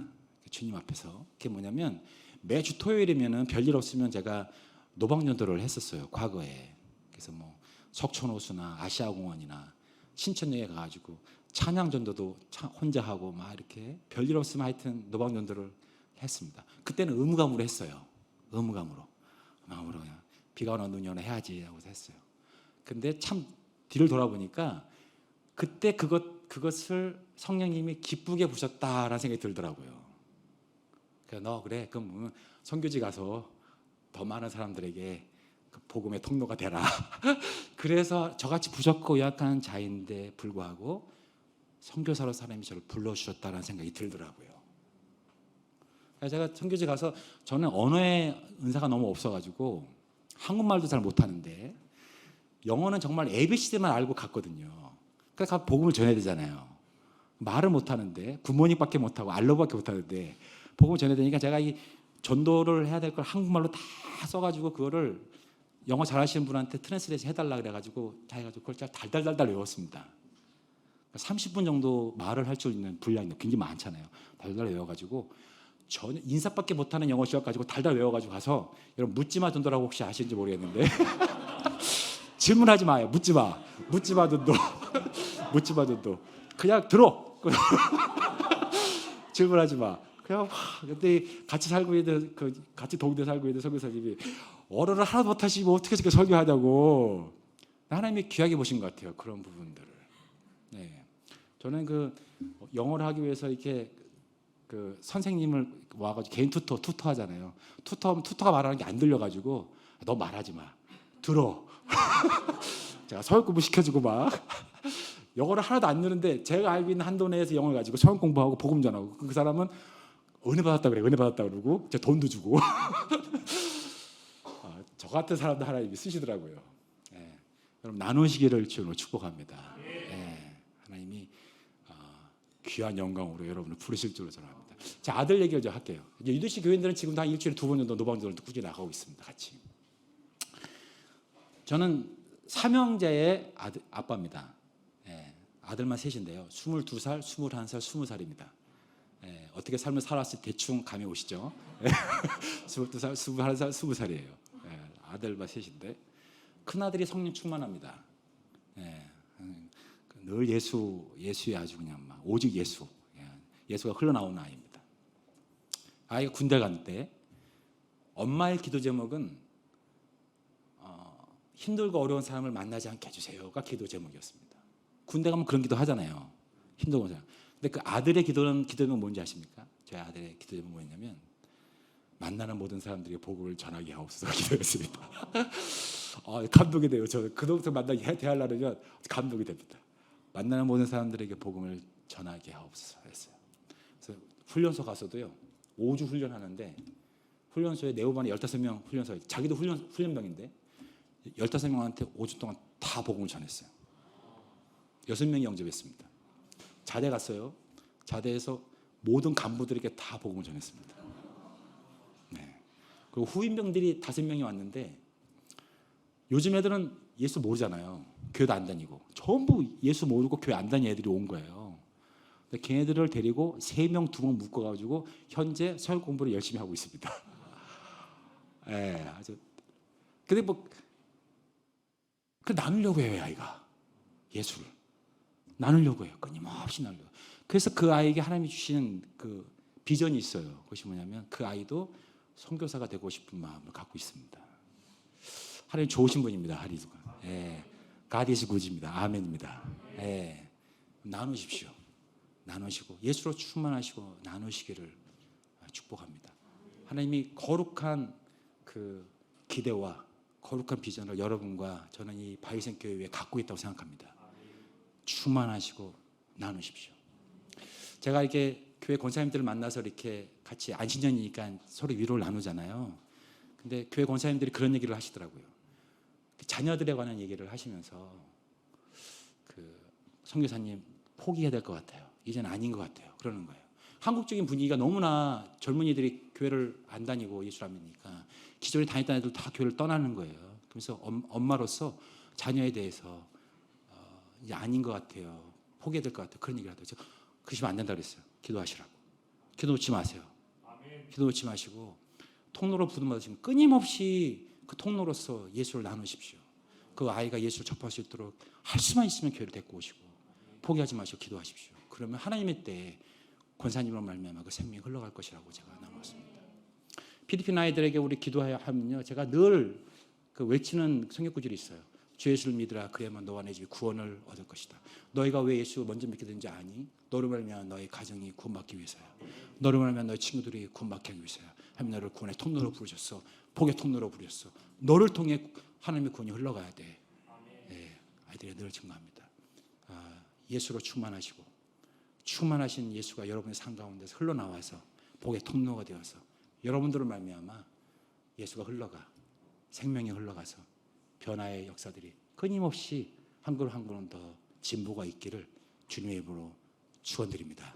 주님 앞에서. 그게 뭐냐면 매주 토요일이면은 별일 없으면 제가 노방전도를 했었어요. 과거에. 그래서 뭐 석촌호수나 아시아공원이나 신천역에 가가지고 찬양전도도 혼자 하고 막 이렇게 별일 없으면 하여튼 노방전도를 했습니다. 그때는 의무감으로 했어요. 의무감으로. 마음으로 그냥 비가 오나 눈이 오나 해야지 하고 했어요. 근데 참 뒤를 돌아보니까 그때 그것을 성령님이 기쁘게 보셨다라는 생각이 들더라고요. 그래서 너 그래 그럼 선교지 가서 더 많은 사람들에게 그 복음의 통로가 되라. 그래서 저같이 부족하고 약한 자인데 불구하고 선교사로 사람이 저를 불러주셨다는 생각이 들더라고요. 제가 선교지 가서 저는 언어의 은사가 너무 없어가지고 한국말도 잘 못하는데 영어는 정말 ABCD만 알고 갔거든요. 그래서 복음을 전해야 되잖아요. 말을 못하는데 굿모닝밖에 못하고 알로밖에 못하는데 복음을 전해야 되니까 제가 이 전도를 해야 될 걸 한국말로 다 써가지고 그거를 영어 잘하시는 분한테 트랜스레이션 해달라 그래가지고 다 해가지고 그걸 달달달달 외웠습니다. 30분 정도 말을 할 줄 있는 분량이 굉장히 많잖아요. 달달 외워가지고 전혀 인사밖에 못하는 영어 시작 가지고 달달 외워가지고 가서 여러분 묻지마 전도라고 혹시 아시는지 모르겠는데 질문하지 마요. 묻지마 전도 묻지마 전도 그냥 들어. 질문하지 마. 그냥 근데 같이 살고 있는 같이 동네 살고 있는 선교사님이 언어를 하나도 못하시고 어떻게 저렇게 설교하냐고. 하나님이 귀하게 보신 것 같아요. 그런 부분들을. 네, 저는 그 영어를 하기 위해서 이렇게 그 선생님을 와가지고 개인 투터 하잖아요. 투터하면 투터가 말하는 게 안 들려가지고 너 말하지 마. 들어. 제가 서역 공부 시켜주고 막 영어를 하나도 안 느는데 제가 알고 있는 한도 내에서 영어를 가지고 서역 공부하고 복음 전하고 그 사람은 은혜 받았다 그래. 은혜 받았다 그러고 제가 돈도 주고 저 같은 사람도 하나님이 쓰시더라고요. 예. 여러분 나누시기를 주로 축복합니다. 예. 하나님이 귀한 영광으로 여러분을 부르실 줄로 저는 합니다. 자, 아들 얘기를 좀 할게요. 유도시 교인들은 지금 다 일주일에 2번 정도 노방전을 꾸준히 나가고 있습니다. 같이. 저는 삼형제의 아빠입니다. 예. 아들만 셋인데요. 22살, 21살, 20살입니다. 예. 어떻게 삶을 살았을지 대충 감이 오시죠? 22살, 21살, 20살이에요. 예. 아들만 셋인데 큰아들이 성령 충만합니다. 예. 늘 예수에 아주 그냥 막 오직 예수가 흘러나오는 아이입니다. 아이가 군대 간 때 엄마의 기도 제목은 힘들고 어려운 사람을 만나지 않게 해주세요가 기도 제목이었습니다. 군대 가면 그런 기도 하잖아요. 힘들고 사람. 근데 그 아들의 기도는 뭔지 아십니까? 저희 아들의 기도 제목은 뭐였냐면 만나는 모든 사람들에게 복음을 전하게 하옵소서 기도했습니다. 감동이 돼요. 저 그동안 만나게 대하려면 감동이 됩니다. 만나는 모든 사람들에게 복음을 전하게 하옵소서 했어요. 그래서 훈련소 가서도요. 5주 훈련하는데 훈련소에 내후반에 15명 훈련소 자기도 훈련병인데 15명한테 5주 동안 다 복음을 전했어요. 6명이 영접했습니다. 자대 갔어요. 자대에서 모든 간부들에게 다 복음을 전했습니다. 네. 그리고 후임병들이 5명이 왔는데 요즘 애들은 예수 모르잖아요. 교회도 안 다니고 전부 예수 모르고 교회 안 다니는 애들이 온 거예요. 근데 걔네들을 데리고 3명, 2명 묶어가지고 현재 서열 공부를 열심히 하고 있습니다. 예, 아주. 근데 그 나누려고 해요, 아이가 예수를 나누려고 해요. 끊임없이 나누려고. 그래서 그 아이에게 하나님이 주시는 그 비전이 있어요. 그것이 뭐냐면 그 아이도 선교사가 되고 싶은 마음을 갖고 있습니다. 하나님 좋으신 분입니다. 하리수가. 예. God is good입니다. 아멘입니다. 예. 나누십시오. 나누시고 예수로 충만하시고 나누시기를 축복합니다. 하나님이 거룩한 그 기대와 거룩한 비전을 여러분과 저는 이 바위생 교회에 갖고 있다고 생각합니다. 충만하시고 나누십시오. 제가 이렇게 교회 권사님들을 만나서 이렇게 같이 안신년이니까 서로 위로를 나누잖아요. 근데 교회 권사님들이 그런 얘기를 하시더라고요. 자녀들에 관한 얘기를 하시면서 그 선교사님 포기해야 될 것 같아요. 이제는 아닌 것 같아요. 그러는 거예요. 한국적인 분위기가 너무나 젊은이들이 교회를 안 다니고 예수를 안 믿으니까 기존에 다녔던 애들 다 교회를 떠나는 거예요. 그래서 엄마로서 자녀에 대해서 이제 아닌 것 같아요. 포기해야 될 것 같아요. 그런 얘기를 하더라고요. 그러시면 안 된다고 그랬어요. 기도하시라고. 기도 놓지 마세요. 기도 놓지 마시고 통로로 부름받으시면 끊임없이 그 통로로서 예수를 나누십시오. 그 아이가 예수를 접할 수 있도록 할 수만 있으면 교회를 데리고 오시고 포기하지 마시고 기도하십시오. 그러면 하나님의 때에 권사님으로 말미암아 그 생명이 흘러갈 것이라고 제가 나눴습니다. 필리핀 아이들에게 우리 기도해야 하면요. 제가 늘 그 외치는 성경구절이 있어요. 주 예수를 믿으라 그야만 너와 내 집이 구원을 얻을 것이다. 너희가 왜 예수 먼저 믿게 된지 아니? 너로 말미암아 너희 가정이 구원받기 위해서야. 너로 말미암아 너희 친구들이 구원받기 위해서야. 하나님 너를 구원의 통로로 부르셨어. 복의 통로로 부르셨어. 너를 통해 하나님의 구원이 흘러가야 돼. 네, 아이들이 늘 증거합니다. 예수로 충만하시고 충만하신 예수가 여러분의 삶 가운데서 흘러나와서 복의 통로가 되어서 여러분들을 말미암아 예수가 흘러가 생명이 흘러가서 변화의 역사들이 끊임없이 한 걸음 한 걸음 더 진보가 있기를 주님의 이름으로 축원드립니다.